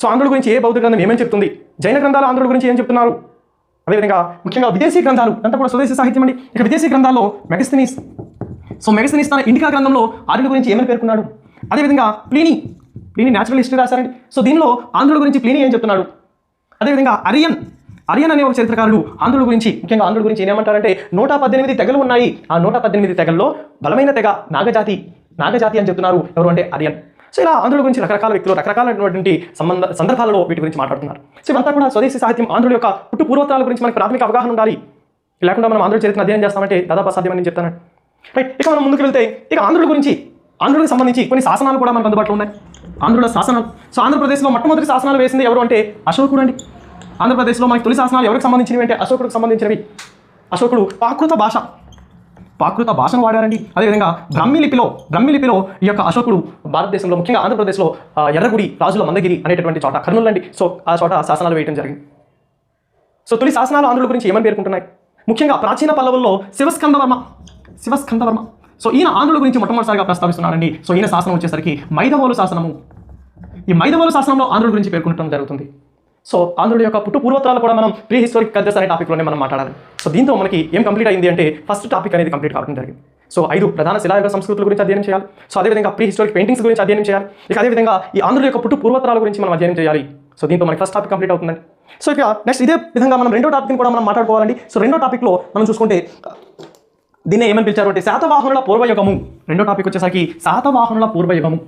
సో ఆంధ్రుల గురించి ఏ బౌద్ధ గ్రంథం ఏమేమి చెప్తుంది? జైన గ్రంథాలు ఆంధ్రుల గురించి ఏం చెప్తున్నారు? అదేవిధంగా ముఖ్యంగా విదేశీ గ్రంథాలు అంతా కూడా స్వదేశీ సాహిత్యం అండి. ఇక విదేశీ గ్రంథాల్లో మెగస్థనీస్ తన ఇండికా గ్రంథంలో ఆర్యుల గురించి ఏమని పేర్కొన్నాడు? అదేవిధంగా ప్లీనీ న్యాచురల్ హిస్టరీ రాశారండి. సో దీనిలో ఆంధ్రుల గురించి ప్లీనీ ఏం చెప్తున్నాడు? అదేవిధంగా అరియన్ అనే ఒక చరిత్రకారుడు ఆంధ్రుల గురించి, ముఖ్యంగా ఆంధ్రుల గురించి ఏమంటారంటే, 118 తెగలు ఉన్నాయి, ఆ 118 తెగల్లో బలమైన తెగ నాగజాతి అని చెప్తున్నారు. ఎవరు అంటే అరియన్. సో ఇలా ఆంధ్రుల గురించి రకరకాల వ్యక్తులు రకరకాలైనటువంటి సందర్భాలలో వీటి గురించి మాట్లాడుతున్నారు. సో ఇవంతా కూడా స్వదేశీ సాహిత్యం. ఆంధ్రుల యొక్క పుట్టు పూర్వోత్తరాల గురించి మనకి ప్రాథమిక అవగాహన ఉండాలి. లేకుండా మనం ఆంధ్రుల చరిత్ర అధ్యయనం చేస్తామంటే దాదాపు అసాధ్యమని నేను చెప్తాను. రైట్, ఇక మనం ముందుకు వెళ్తే ఇక ఆంధ్రులకు సంబంధించి కొన్ని శాసనాలు కూడా మనకు అందుబాటులో ఉన్నాయి. ఆంధ్రుల శాసనాలు. సో ఆంధ్రప్రదేశ్లో మొట్టమొదటి శాసనాలు వేసింది ఎవరు అంటే అశోకుడు అండి. ఆంధ్రప్రదేశ్లో మనకి తొలి శాసనాలు ఎవరికి సంబంధించినవి అంటే అశోకుడికి సంబంధించినవి. అశోకుడు ప్రాకృత భాషను వాడారండి. అదేవిధంగా బ్రహ్మిలిపిలో ఈ యొక్క అశోకుడు భారతదేశంలో ముఖ్యంగా ఆంధ్రప్రదేశ్లో ఎర్రగుడి, రాజుల మందగిరి అనేటటువంటి చోట, కర్నూలు అండి. సో ఆ చోట శాసనాలు వేయడం జరిగింది. సో తొలి శాసనాలు ఆంధ్రుల గురించి ఏమని పేర్కొంటున్నాయి? ముఖ్యంగా ప్రాచీన పల్లవుల్లో శివస్కందవర్మ. సో ఈయన ఆంధ్రుల గురించి మొట్టమొదటిసారిగా ప్రస్తావిస్తున్నారండి. సో ఈయన శాసనం వచ్చేసరికి మైదవోలు శాసనము. ఈ మైదవోలు శాసనంలో ఆంధ్రుల గురించి పేర్కొనడం జరుగుతుంది. సో ఆంధ్రుల యొక్క పుట్టు పూర్వోత్తరాలు కూడా మనం ప్రీ హిస్టారిక్ కల్చర్స్ అనే టాపిక్లోనే మనం మాట్లాడాలి. సో దీంతో మనకి ఏం కంప్లీట్ అయింది అంటే, ఫస్ట్ టాపిక్ అనేది కంప్లీట్ కావడం జరిగింది. సో 5 ప్రధాన శిలాయుగ సంస్కృతుల గురించి అధ్యయనం చేయాలి. సో అదేవిధంగా ప్రీ హిస్టారిక్ పెయింటింగ్స్ గురించి అధ్యయనం చేయాలి. ఇక అదేవిధంగా ఈ ఆంధ్రుల యొక్క పుట్టు పూర్వోత్తరాల గురించి మనం అధ్యయనం చేయాలి. సో దీంతో మనకి ఫస్ట్ టాపిక్ కంప్లీట్ అవుతుందండి. సో ఇక నెక్స్ట్ ఇదే విధంగా మనం రెండో టాపిక్ కూడా మనం మాట్లాడుకోవాలండి. సో రెండో టాపిక్లో మనం చూసుకుంటే దీన్ని ఏమని పిలిచారు అంటే శాతవాహనుల పూర్వయుగము. రెండో టాపిక్ వచ్చేసరికి శాతవాహనుల పూర్వయుగము.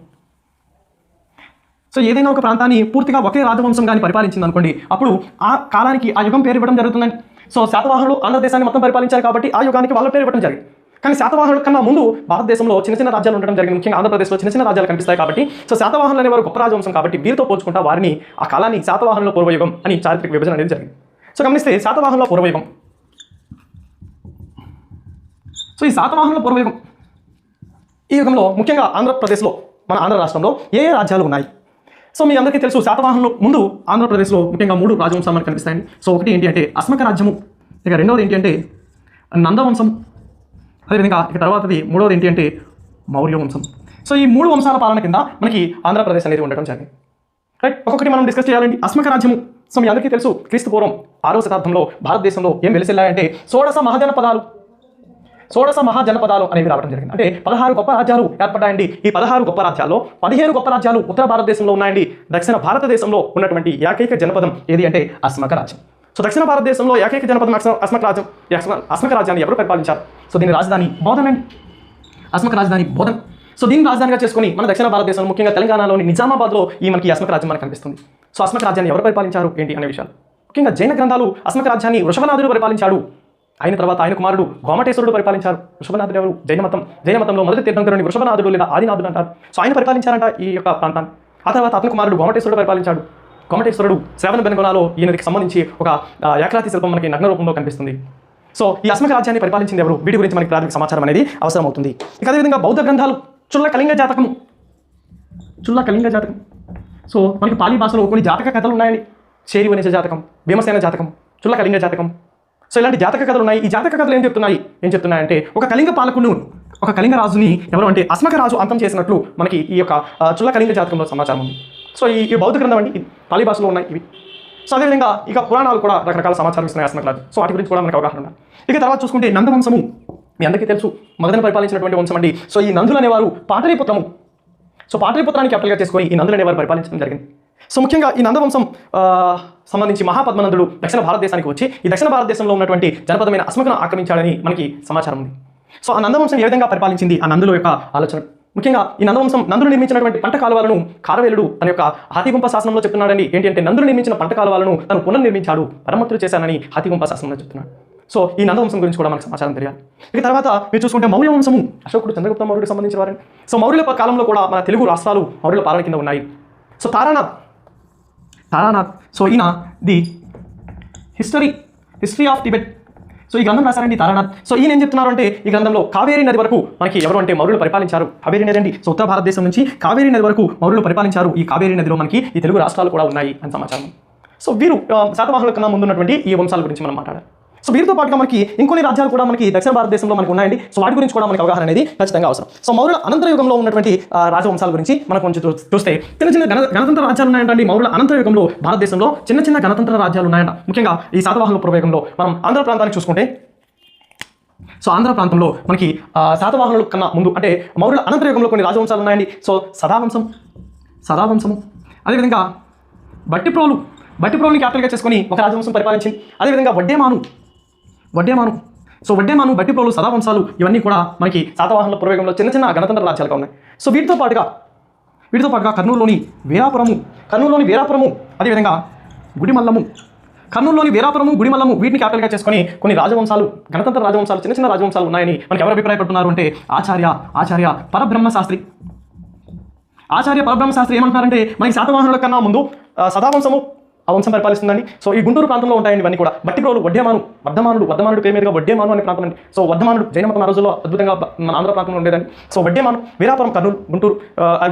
సో ఏదైనా ఒక ప్రాంతాన్ని పూర్తిగా ఒకే రాజవంశం కానీ పరిపాలించింది అనుకోండి, అప్పుడు ఆ కాలానికి ఆ యుగం పేరు ఇవ్వడం జరుగుతుందండి. సో శాతవాహనులు ఆంధ్రదేశాన్ని మొత్తం పరిపాలించారు కాబట్టి ఆ యుగానికి వాళ్ళ పేరు ఇవ్వడం జరిగింది. కానీ శాతవాహనుల కన్నా ముందు భారతదేశంలో చిన్న రాజ్యాలు ఉండడం జరిగింది. ముఖ్యంగా ఆంధ్రప్రదేశ్లో చిన్న రాజ్యాలు కనిపిస్తాయి కాబట్టి, సో శాతవాహనులు అనేవారు గొప్ప రాజవంశం కాబట్టి వీరితో పోల్చుకుంటా వారిని ఆ కాలాన్ని శాతవాహనుల పూర్వయుగం అని చారిత్రక విభజన అనేది జరిగింది. సో గమనిస్తే శాతవాహనుల పూర్వయుగం. సో ఈ శాతవాహనుల పూర్వయుగం ఈ యుగంలో ముఖ్యంగా ఆంధ్రప్రదేశ్లో, మన ఆంధ్ర రాష్ట్రంలో ఏ రాజ్యాలు ఉన్నాయి? సో మీ అందరికీ తెలుసు, శాతవాహనులు ముందు ఆంధ్రప్రదేశ్లో ముఖ్యంగా 3 రాజవంశాలు మనకు కనిపిస్తాయండి. సో ఒకటి ఏంటి అంటే అస్మక రాజ్యము, ఇక రెండవది ఏంటి అంటే నందవంశం, అదేవిధంగా ఇక తర్వాతది మూడవది ఏంటి అంటే మౌర్య వంశం. సో ఈ 3 వంశాల పాలన కింద మనకి ఆంధ్రప్రదేశ్ అనేది ఉండటం జరిగింది. రైట్, ఒక్కొక్కటి మనం డిస్కస్ చేయాలండి. అస్మక రాజ్యము. సో మీ అందరికీ తెలుసు, క్రీస్తు పూర్వం 6వ శతాబ్దంలో భారతదేశంలో ఏం వెలిసిల్లాయంటే షోడశ మహాజనపదాలు అనేవి రావడం జరిగింది. అంటే 16 గొప్ప రాజ్యాలు ఏర్పడ్డాయండి. ఈ 16 గొప్ప రాజ్యాల్లో 15 గొప్ప రాజ్యాలు ఉత్తర భారతదేశంలో ఉన్నాయండి. దక్షిణ భారతదేశంలో ఉన్నటువంటి ఏకైక జనపదం ఏది అంటే అస్మక రాజ్యం. సో దక్షిణ భారతదేశంలో ఏకైక జనపదం అస్మక రాజ్యం. అస్మక రాజ్యాన్ని ఎవరు పరిపాలించారు? సో దీని రాజధాని బోధన్ అండి. అస్మక రాజధాని బోధన్. సో దీన్ని రాజధానిగా చేసుకుని మన దక్షిణ భారతదేశంలో ముఖ్యంగా తెలంగాణలోని నిజామాబాద్లో ఈ మనకి అస్మక రాజ్యం మనకు కనిపిస్తుంది. సో అస్మక రాజ్యాన్ని ఎవరు పరిపాలించారు ఏంటి అనే విషయాలు ముఖ్యంగా జైన గ్రంథాలు అస్మక రాజ్యాన్ని వృషభనాథుడు పరిపాలించాడు. ఆయన తర్వాత ఆయన కుమారుడు గోమటేశ్వరుడు పరిపాలించారు. వృషభనాథుడు ఎవరు? జైనమతంలో మొదటి తీర్థంకరుని వృషభనాథుడు లేదా ఆదినాథుడు అంటారు. సో ఆయన పరిపాలించారంట ఈ యొక్క ప్రాంతాన్ని. ఆ తర్వాత అతని కుమారుడు గోమటేశ్వరుడు పరిపాలించాడు. గోమటేశ్వరుడు శ్రవణ బెనగొనాలో ఈయనకి సంబంధించి ఒక ఏకరాతి శిల్పం మనకి నగ్న రూపంలో కనిపిస్తుంది. సో ఈ అస్మక రాజ్యాన్ని పరిపాలించింది ఎవరు? వీటి గురించి మనకి ప్రాథమిక సమాచారం అనేది అవసరం అవుతుంది. ఇక అదేవిధంగా బౌద్ధ గ్రంథాలు చుల్ల కళింగ జాతకం. సో మనకి పాలీ భాషలో కొన్ని జాతక కథలు ఉన్నాయండి. చేరి వనిజ జాతకం, భీమసేన జాతకం, చుల్ల కళింగ జాతకం. సో ఇలాంటి జాతక కథలు ఉన్నాయి. ఈ జాతక కథలు ఏం చెప్తున్నాయంటే ఒక కళింగ పాలకుడు, ఒక కళింగ రాజుని ఎవరు అంటే అస్మక రాజు అంతం చేసినట్లు మనకి ఈ యొక్క చుల్ల కళింగ జాతకంలో సమాచారం ఉంది. సో ఈ బౌద్ధ గ్రంథం అండి, పాలీ భాషలో ఉన్నాయి ఇవి. సో అదేవిధంగా ఇక పురాణాలు కూడా రకరకాల సమాచారం ఇస్తున్నాయి అస్మక రాజు. సో వాటి గురించి కూడా మనకు అవగాహన ఉండాలి. ఇక తర్వాత చూసుకుంటే నందవంశము. మీ అందరికీ తెలుసు, మగధను పరిపాలించినటువంటి వంశం అండి. సో ఈ నందులు అనేవారు పాటలీపుత్రము. సో పాటలీపుత్రాన్ని క్యాపిటల్గా చేసుకొని ఈ నందులు అనేవారు పరిపాలించడం జరిగింది. సో ముఖ్యంగా ఈ నందవంశం సంబంధించి మహాపద్మనందుడు దక్షిణ భారతదేశానికి వచ్చి ఈ దక్షిణ భారతదేశంలో ఉన్నటువంటి జనపదమైన అస్మకను ఆక్రమించాడని మనకి సమాచారం ఉంది. సో ఆ నందవంశం ఏ విధంగా పరిపాలించింది ఆ నందుల యొక్క ఆలోచన. ముఖ్యంగా ఈ నందవంశం నందులు నిర్మించినటువంటి పంట కాలువలను ఖారవేలుడు తన యొక్క హాతిగుంప శాసనంలో చెప్తున్నాడని. ఏంటి అంటే నందులు నిర్మించిన పంట కాలువలను తను పునర్నిర్మించాడు, మరమ్మతులు చేశానని హాతిగుంప శాసనంలో చెప్తున్నాడు. సో ఈ నందవంశం గురించి కూడా మనకు సమాచారం తెలియాలి. ఇక తర్వాత మీరు చూసుకుంటే మౌర్య వంశము, అశోకుడు చంద్రగుప్త మౌర్యుడికి సంబంధించిన వారిని. సో మౌర్యుల కాలంలో కూడా మన తెలుగు రాష్ట్రాలు మౌర్యుల పాలన కింద ఉన్నాయి. సో తారానాథ్ సో ఈయన the history of Tibet. So ఈ గ్రంథం రాశారండి తారానాథ్. సో ఈయన ఏం చెప్తున్నారు అంటే ఈ గ్రంథంలో కావేరీ నది వరకు మనకి ఎవరు అంటే మౌర్యులు పరిపాలించారు. కావేరీ నది అండి. సో ఉత్తర భారతదేశం నుంచి కావేరీ నది వరకు మౌర్యులు పరిపాలించారు. ఈ కావేరీ నదిలో మనకి ఈ తెలుగు రాష్ట్రాలు కూడా ఉన్నాయి అని సమాచారం. సో వీరు శాతవాహనుల కన్నా ముందున్నటువంటి ఈ వంశాల గురించి మనం మాట్లాడాలి. సో వీరితో పాటుగా మనకి ఇంకొన్ని రాజ్యాలు కూడా మనకి దక్షిణ భారతదేశంలో మనకు ఉన్నాయండి. సో వాటి గురించి కూడా మనకి అవగాహన అనేది ఖచ్చితంగా అవసరం. సో మౌర్యుల అనంతర యుగంలో ఉన్నటువంటి రాజవంశాల గురించి మనం కొంచెం చూస్తే చిన్న గణతంత్ర రాజ్యాలు ఉన్నాయంటండి. మౌర్యుల అనంతర యుగంలో భారతదేశంలో చిన్న గణతంత్ర రాజ్యాలు ఉన్నాయంట. ముఖ్యంగా ఈ శాతవాహనుల పూర్వయుగంలో మనం ఆంధ్ర ప్రాంతాన్ని చూసుకుంటే, సో ఆంధ్ర ప్రాంతంలో మనకి శాతవాహనుల కన్నా ముందు అంటే మౌర్యుల అనంతర యుగంలో కొన్ని రాజవంశాలు ఉన్నాయండి. సో సదావంశము, అదేవిధంగా బట్టిప్రోలుని క్యాపిటల్గా చేసుకొని ఒక రాజవంశం పరిపాలించింది. అదేవిధంగా వడ్డేమాను, సో వడ్డేమాను, బట్టిప్రోలు, సదావంశాలు ఇవన్నీ కూడా మనకి శాతవాహనుల పూర్వయుగంలో చిన్న గణతంత్ర రాజ్యాలుగా ఉన్నాయి. సో వీటితో పాటుగా కర్నూలులోని వీరాపురము, అదేవిధంగా కర్నూలులోని వీరపురము, వీటిని క్యాపిటల్గా చేసుకొని కొన్ని రాజవంశాలు, గణతంత్ర రాజవంశాలు, చిన్న రాజవంశాలు ఉన్నాయని మనకి ఎవరు అభిప్రాయపడుతున్నారు అంటే ఆచార్య పరబ్రహ్మ శాస్త్రి ఏమంటున్నారంటే మనకి శాతవాహనుల కన్నా ముందు సదావంశము ఆ వంశం పరిపాలిస్తుందండి. సో ఈ గుంటూరు ప్రాంతంలో ఉంటాయండి ఇవన్నీ కూడా. బట్టిప్రోలు, వర్ధమానుడు పేరు మీదుగా వడ్డేమాను అనే ప్రాంతం అండి. సో వర్ధమానుడు జైన మతం ఆ రోజుల్లో అద్భుతంగా మన ఆంధ్ర ప్రాంతంలో ఉండేదండి. సో వడ్డేమాను, వీరాపురం, కర్నూలు, గుంటూరు,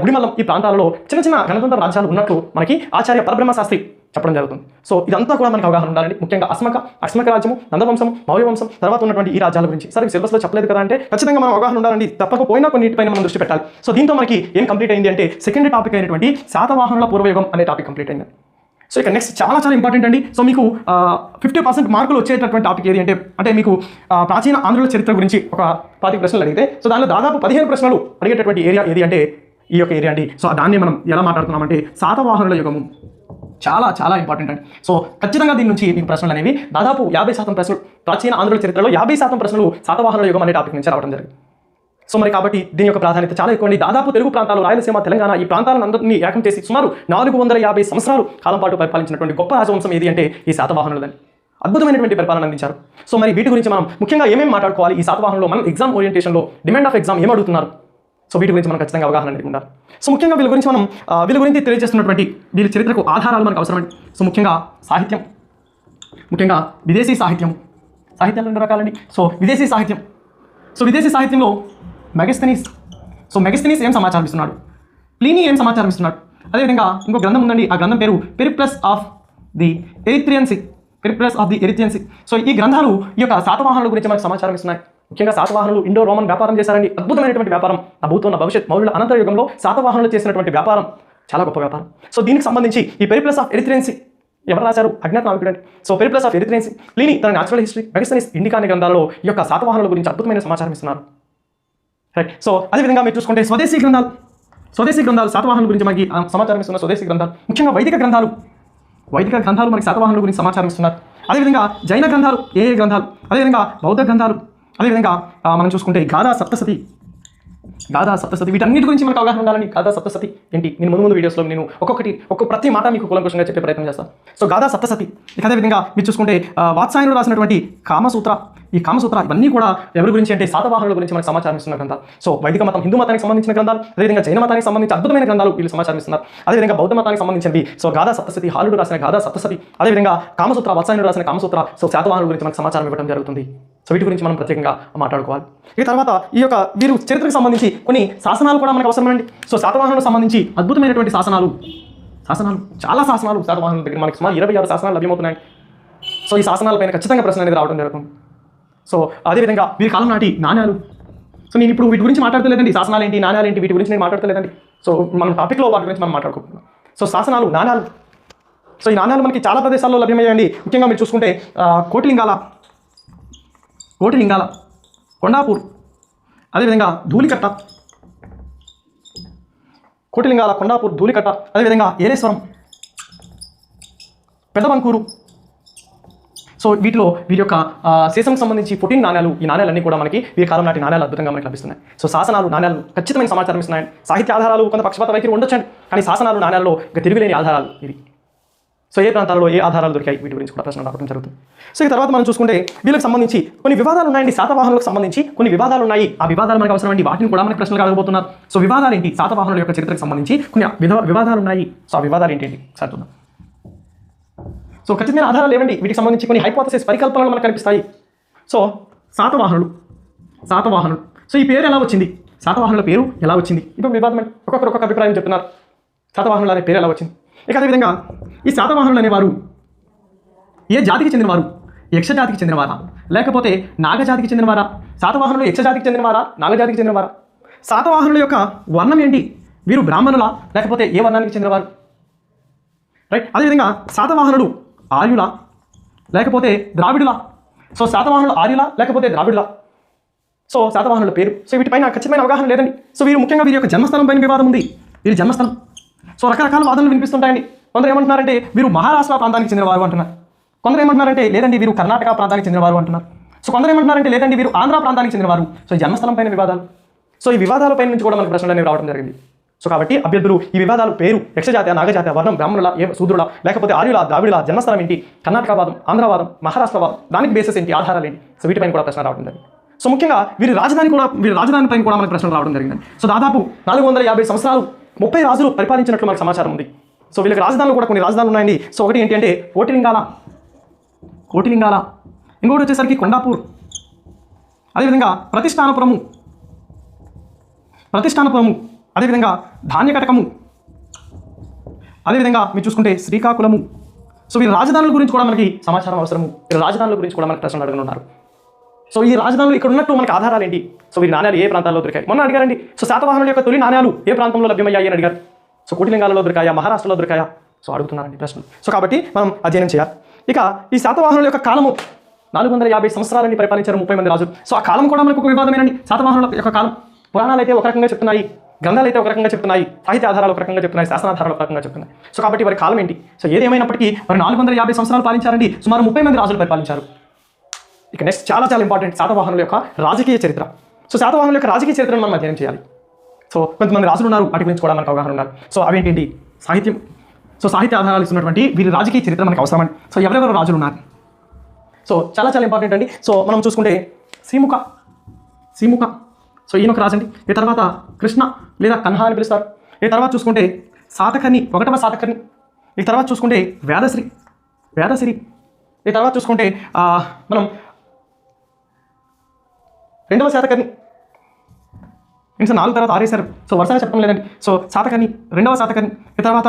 గుడిమల్లం ఈ ప్రాంతాలలో చిన్న గణతంత్ర రాజ్యాలు ఉన్నట్లు మనకి ఆచార్య పరబ్రహ్మ శాస్త్రి చెప్పడం జరుగుతుంది. సో ఇదంతా కూడా మనకు అవగాహన ఉండాలండి. ముఖ్యంగా అస్మక రాజ్యము, నందవంశం, మౌర్య వంశం, తర్వాత ఉన్నటువంటి ఈ రాజ్యాల గురించి. సరే సిలబస్లో చెప్పలేదు కదా అంటే ఖచ్చితంగా మనం అవగాహన ఉండాలండి. తప్పకపోయినా కొన్నిటిపైన మనం దృష్టి పెట్టాలి. సో దీంతో మనకి ఏం కంప్లీట్ అయింది అంటే సెకండ్ టాపిక్ అయినటువంటి శాతవాహనుల పూర్వయుగం అనే టాపిక్ కంప్లీట్ అయింది. సో ఇక నెక్స్ట్ చాలా ఇంపార్టెంట్ అండి. సో మీకు 50% మార్కులు వచ్చేటటువంటి టాపిక్ ఏది అంటే మీకు ప్రాచీన ఆంధ్రుల చరిత్ర గురించి ఒక 10 ప్రశ్నలు అడిగితే సో దానిలో దాదాపు 15 ప్రశ్నలు అడిగేటటువంటి ఏరియా ఏది అంటే ఈ యొక్క ఏరియా అండి. సో దాన్ని మనం ఎలా మాట్లాడుతున్నామంటే శాతవాహనుల యుగము. చాలా ఇంపార్టెంట్ అండి. సో ఖచ్చితంగా దీని నుంచి మీకు ప్రశ్నలు అనేవి దాదాపు 50% ప్రశ్నలు, ప్రాచీన ఆంధ్రుల చరిత్రలో 50% ప్రశ్నలు శాతవాహనుల యుగం అనే టాపిక్ నుంచి రావడం జరిగింది. సో మరి కాబట్టి దీని యొక్క ప్రాధాన్యత చాలా ఎక్కువ అండి. దాదాపు తెలుగు ప్రాంతాలు, రాయలసీమ, తెలంగాణ ఈ ప్రాంతాలందరినీ ఏకం చేసి సుమారు 450 సంవత్సరాలు కాలం పాటు పరిపాలించినటువంటి గొప్ప రాజవంశం ఏది అంటే ఈ శాతవాహనులని. అద్భుతమైనటువంటి పరిపాలన అందించారు. సో మరి వీటి గురించి మనం ముఖ్యంగా ఏమేమి మాట్లాడుకోవాలి, ఈ శాతవాహనులో మనం ఎగ్జామ్ ఓరియంటేషన్లో డిమాండ్ ఆఫ్ ఎగ్జామ్ ఏం అడుగుతున్నారు, సో వీటి గురించి మనం ఖచ్చితంగా అవగాహన అనేది ఉండాలి. సో ముఖ్యంగా వీళ్ళ గురించి తెలియజేస్తున్నటువంటి వీళ్ళ చరిత్రకు ఆధారాలు మనకు అవసరమండి. సో ముఖ్యంగా సాహిత్యం, ముఖ్యంగా విదేశీ సాహిత్యాలు 2 రకాలండి. సో విదేశీ సాహిత్యంలో మెగస్తనీస్ ఏం సమాచారం ఇస్తున్నాడు, ప్లీనీ ఏం సమాచారం ఇస్తున్నాడు. అదేవిధంగా ఇంకో గ్రంథం ఉందండి, ఆ గ్రంథం పేరు పెరిప్లస్ ఆఫ్ ది ఎరిత్రియన్సీ. సో ఈ గ్రంథాలు ఈ యొక్క శాతవాహనుల గురించి మనకు సమాచారం ఇస్తున్నాయి. ముఖ్యంగా శాతవాహనులు ఇండో రోమన్ వ్యాపారం చేశారండి. అద్భుతమైనటువంటి వ్యాపారం. నా భూతోన్న భవిష్యత్ మౌర్యుల అనంతర యుగంలో శాతవాహనులు చేసినటువంటి వ్యాపారం చాలా గొప్ప వ్యాపారం. సో దీనికి సంబంధించి ఈ పెరిప్లస్ ఆఫ్ ఎరిత్రియన్సీ ఎవరు రాశారు? అజ్ఞాత నావికుడు అండి. సో పెరిప్లస్ ఆఫ్ ఎరిత్రియన్సీ, ప్లీనీ తన న్యాచురల్ హిస్టరీ, మెగస్తనీస్ ఇండికా అనే గ్రంథాలలో ఈ యొక్క శాతవాహనుల గురించి అద్భుతమైన సమాచారం ఇస్తున్నారు. రైట్. సో అదేవిధంగా మీరు చూసుకుంటే స్వదేశీ గ్రంథాలు శాతవాహనుల గురించి మనకి సమాచారం ఇస్తున్న స్వదేశీ గ్రంథాలు, ముఖ్యంగా వైదిక గ్రంథాలు మనకి శాతవాహనుల గురించి సమాచారం ఇస్తున్నారు. అదేవిధంగా జైన గ్రంథాలు, గ్రంథాలు, అదేవిధంగా బౌద్ధ గ్రంథాలు, అదేవిధంగా మనం చూసుకుంటే గాథా సప్తసతి వీటన్నిటి గురించి మనకు అవగాహన ఉండాలని. గాథా సప్తసతి ఏంటి నేను ముందు వీడియోస్లో నేను ప్రతి మాట మీకు కూలంకషంగా చెప్పే ప్రయత్నం చేస్తాను. సో గాథా సప్తసతి. ఇక అదేవిధంగా మీరు చూసుకుంటే వాత్సాయనుడు రాసినటువంటి కామసూత్ర ఇవన్నీ కూడా ఎవరి గురించి అంటే శాతవాహనుల గురించి మనకు సమాచారం ఇస్తున్న గ్రంథాలు. సో వైదిక మతం, హిందూ మతానికి సంబంధించిన గ్రంథాలు, అదేవిధంగా జైన మతానికి సంబంధించి అద్భుతమైన గ్రంథాలు వీళ్ళు సమాచారం ఇస్తున్నారు. అదేవిధంగా బౌద్ధ మతానికి సంబంధించినవి సో గాథా సప్తసతి, హాలుడు రాసిన గాథా సప్తసతి, అదేవిధంగా కామసూత్ర, వాత్సాయనుడు రాసిన కామసూత్ర. సో శాతవాహనుల గురించి మనకు సమాచారం ఇవ్వడం జరుగుతుంది. సో వీటి గురించి మనం ప్రత్యేకంగా మాట్లాడుకోవాలి. ఇక తర్వాత ఈ యొక్క వీరు చరిత్రకు సంబంధించి కొన్ని శాసనాలు కూడా మనకు అవసరమండి. సో శాతవాహనులకు సంబంధించి అద్భుతమైనటువంటి శాసనాలు చాలా శాసనాలు శాతవాహనుల దగ్గర మనకి సుమారు 26 శాసనాలు లభ్యమవుతున్నాయి. సో ఈ శాసనాలపైన ఖచ్చితంగా ప్రశ్న అనేది రావడం జరుగుతుంది. సో అదేవిధంగా వీరి కాలం నాటి నాణ్యాలు. సో నేను ఇప్పుడు వీటి గురించి మాట్లాడతలేదండి, శాసనాలు ఏంటి, నాణ్యాలు ఏంటి, వీటి గురించి నేను మాట్లాడతలేదండి. సో మనం టాపిక్లో వాటి గురించి మనం మాట్లాడుకుంటున్నాం. సో శాసనాలు, నాణ్యాలు. సో ఈ నాణ్యాలు మనకి చాలా ప్రదేశాల్లో లభ్యమయ్యాయండి. ముఖ్యంగా మీరు చూసుకుంటే కోటిలింగాల, కొండాపూర్, అదేవిధంగా ధూళికట్ట, కోటిలింగాల, కొండాపూర్, ధూళికట్ట, అదేవిధంగా ఏలేశ్వరం, పెదబంకూరు. సో వీటిలో వీరి యొక్క శేషంకి సంబంధించి 14 నాణ్యాలు, ఈ నాణ్యాలన్నీ కూడా మనకి వీరి కాలం నాటి నాణ్యాలు అద్భుతంగా మనకి లభిస్తున్నాయి. సో శాసనాలు, నాణ్యాలు ఖచ్చితమైన సమాచారం ఇస్తున్నాయి. సాహిత్య ఆధారాలు కొంత పక్షపాత వైఖరి ఉండొచ్చండి, కానీ శాసనాలు, నాణ్యాలలో ఇక తిరుగులేని ఆధారాలు ఇవి. సో ఏ ప్రాంతాల్లో ఏ ఆధారాలు దొరికాయి వీటి గురించి కూడా ప్రశ్నలు రావడం జరుగుతుంది. సో ఈ తర్వాత మనం చూసుకుంటే వీళ్ళకి సంబంధించి కొన్ని వివాదాలు ఉన్నాయండి. శాతవాహనులకు సంబంధించి కొన్ని వివాదాలు ఉన్నాయి. ఆ వివాదాలు మనకు అవసరమండి, వాటిని కూడా మనకి ప్రశ్నలు అడగబోతున్నారు. సో వివాదాలు ఏంటి? శాతవాహనుల యొక్క చరిత్రకు సంబంధించి కొన్ని వివాదాలు ఉన్నాయి. సో ఆ వివాదాలు ఏంటి సార్ చూద్దాం. సో ఖచ్చితమైన ఆధారాలు లేవండి, వీటికి సంబంధించి కొన్ని హైపోథసిస్, పరికల్పనలు మనకు కనిపిస్తాయి. సో శాతవాహనులు. సో ఈ పేరు ఎలా వచ్చింది? శాతవాహనుల పేరు ఎలా వచ్చింది? ఇప్పుడు వివాదం అండి, ఒక్కొక్క అభిప్రాయం చెప్తున్నారు. శాతవాహనుల అనే పేరు ఎలా వచ్చింది? ఇక అదేవిధంగా ఈ శాతవాహనులు అనేవారు ఏ జాతికి చెందినవారు? యక్ష జాతికి చెందినవారా, లేకపోతే నాగజాతికి చెందినవారా? శాతవాహనులు యక్ష జాతికి చెందినవారా, నాగజాతికి చెందినవారా? శాతవాహనుల యొక్క వర్ణం ఏంటి? వీరు బ్రాహ్మణులా, లేకపోతే ఏ వర్ణానికి చెందినవారు? రైట్. అదేవిధంగా శాతవాహనులు ఆర్యులా, లేకపోతే ద్రావిడులా? సో శాతవాహనులు ఆర్యులా, లేకపోతే ద్రావిడులా? సో శాతవాహనుల పేరు. సో వీటిపైన ఖచ్చితమైన అవగాహన లేదండి. సో వీరు ముఖ్యంగా వీరి యొక్క జన్మస్థలం పైన వివాదం ఉంది. వీరి జన్మస్థలం. సో రకరకాల వాదనలు వినిపిస్తుంటాయండి. కొందరు ఏమంటున్నారంటే వీరు మహారాష్ట్ర ప్రాంతానికి చెందినవారు అంటున్నారు. కొందరు ఏమంటున్నారంటే లేదండి వీరు కర్ణాటక ప్రాంతానికి చెందినవారు అంటున్నారు. సో కొందరు ఏమంటున్నారంటే లేదండి వీరు ఆంధ్ర ప్రాంతానికి చెందినవారు. సో ఈ జన్మస్థలం పైన వివాదాలు. సో ఈ వివాదాలపై నుంచి కూడా మనకు ప్రశ్నలు అనేవి రావడం జరిగింది. సో కాబట్టి అభ్యర్థులు ఈ వివాదాలు పేరు, యక్షజాతి, నాగజాతి, వర్ణం, బ్రాహ్మణుల, ఏ శూద్రుల, లేకపోతే ఆర్యుల, ద్రావిడుల, జన్మస్థలం ఏంటి, కర్ణాటకవాదం, ఆంధ్రవాదం, మహారాష్ట్రవాదం, దానికి బేసెస్ ఏంటి, ఆధారాలు ఏంటి? సో వీటిపైన కూడా ప్రశ్న రావడం జరిగింది. సో ముఖ్యంగా వీరి రాజధాని పైన కూడా మనకు ప్రశ్నలు రావడం జరిగింది. సో దాదాపు 450 సంవత్సరాలు 30 రాజులు పరిపాలించినట్లు మనకు సమాచారం ఉంది. సో వీళ్ళకి రాజధానులు కూడా కొన్ని రాజధానులు ఉన్నాయండి. సో ఒకటి ఏంటి అంటే కోటిలింగాల, ఇంకొకటి వచ్చేసరికి కొండాపూర్, అదేవిధంగా ప్రతిష్టానపురము, అదేవిధంగా ధాన్యకటకము, అదేవిధంగా మీరు చూసుకుంటే శ్రీకాకుళము. సో వీరి రాజధానుల గురించి కూడా మనకి సమాచారం అవసరము. వీరి రాజధానుల గురించి కూడా మనకు ప్రశ్నలు అడగనున్నారు. సో ఈ రాజధానులు ఇక్కడ ఉన్నట్టు మనకి ఆధారాలు ఏంటి? సో వీరి నాణ్యాలు ఏ ప్రాంతాల్లో దొరికాయి? మొన్న అడిగారండి. సో శాతవాహనుల యొక్క తొలి నాణ్యాలు ఏ ప్రాంతంలో లభ్యమయ్యాయి అని అడిగారు. సో కోటిలింగాలలో దొరికాయా, మహారాష్ట్రలో దొరికాయా? సో అడుగుతున్నారండి ప్రశ్నలు. సో కాబట్టి మనం అధ్యయనం చేయాలి. ఇక ఈ శాతవాహనుల యొక్క కాలము 450 సంవత్సరాలని పరిపాలించారు 30 మంది రాజులు. సో ఆ కాలం కూడా మనకు ఒక వివాదమేనండి. శాతవాహనుల యొక్క కాలం పురాణాలు అయితే ఒక రకంగా చెప్తున్నాయి, గ్రంథాలు అయితే ఒక రకంగా చెప్తున్నాయి, సాహిత్య ఆధారాలు ఒక రకంగా చెప్తున్నాయి, శాసనాధారాలు ఒక రకంగా చెప్తున్నాయి. సో కాబట్టి వారి కాలం ఏంటి? సో ఏదేమైనప్పటికీ వారు 450 సంవత్సరాలు పాలించారండి. సుమారు 30 మంది రాజులు పరిపాలించారు. ఇక నెక్స్ట్ చాలా ఇంపార్టెంట్ శాతవాహనుల యొక్క రాజకీయ చరిత్ర. సో శాతవాహనుల యొక్క రాజకీయ చరిత్రను మనం అధ్యయనం చేయాలి. సో కొంతమంది రాజులు ఉన్నారు, వాటి గురించి కూడా మనకు అవగాహన ఉన్నారు. సో అవేంటి? సాహిత్యం. సో సాహిత్య ఆధారాలు ఇస్తున్నటువంటి వీరి రాజకీయ చరిత్ర మనకు అవసరమండి. సో ఎవరెవరు రాజులు ఉన్నారు? సో చాలా ఇంపార్టెంట్ అండి. సో మనం చూసుకుంటే శ్రీముఖ. సో ఈయన ఒక రాజండి. ఈ తర్వాత కృష్ణ లేదా కన్హ అని పిలుస్తారు. ఈ తర్వాత చూసుకుంటే శాతకర్ణి, 1వ శాతకర్ణి. ఈ తర్వాత చూసుకుంటే వేదశ్రీ. ఈ తర్వాత చూసుకుంటే మనం 2వ శాతకర్ణి. ఇంకా 4 తర్వాత 6 వేశారు. సో వరుసగా చెప్పడం లేదండి. సో శాతకర్ణి, 2వ శాతకర్ణి. ఈ తర్వాత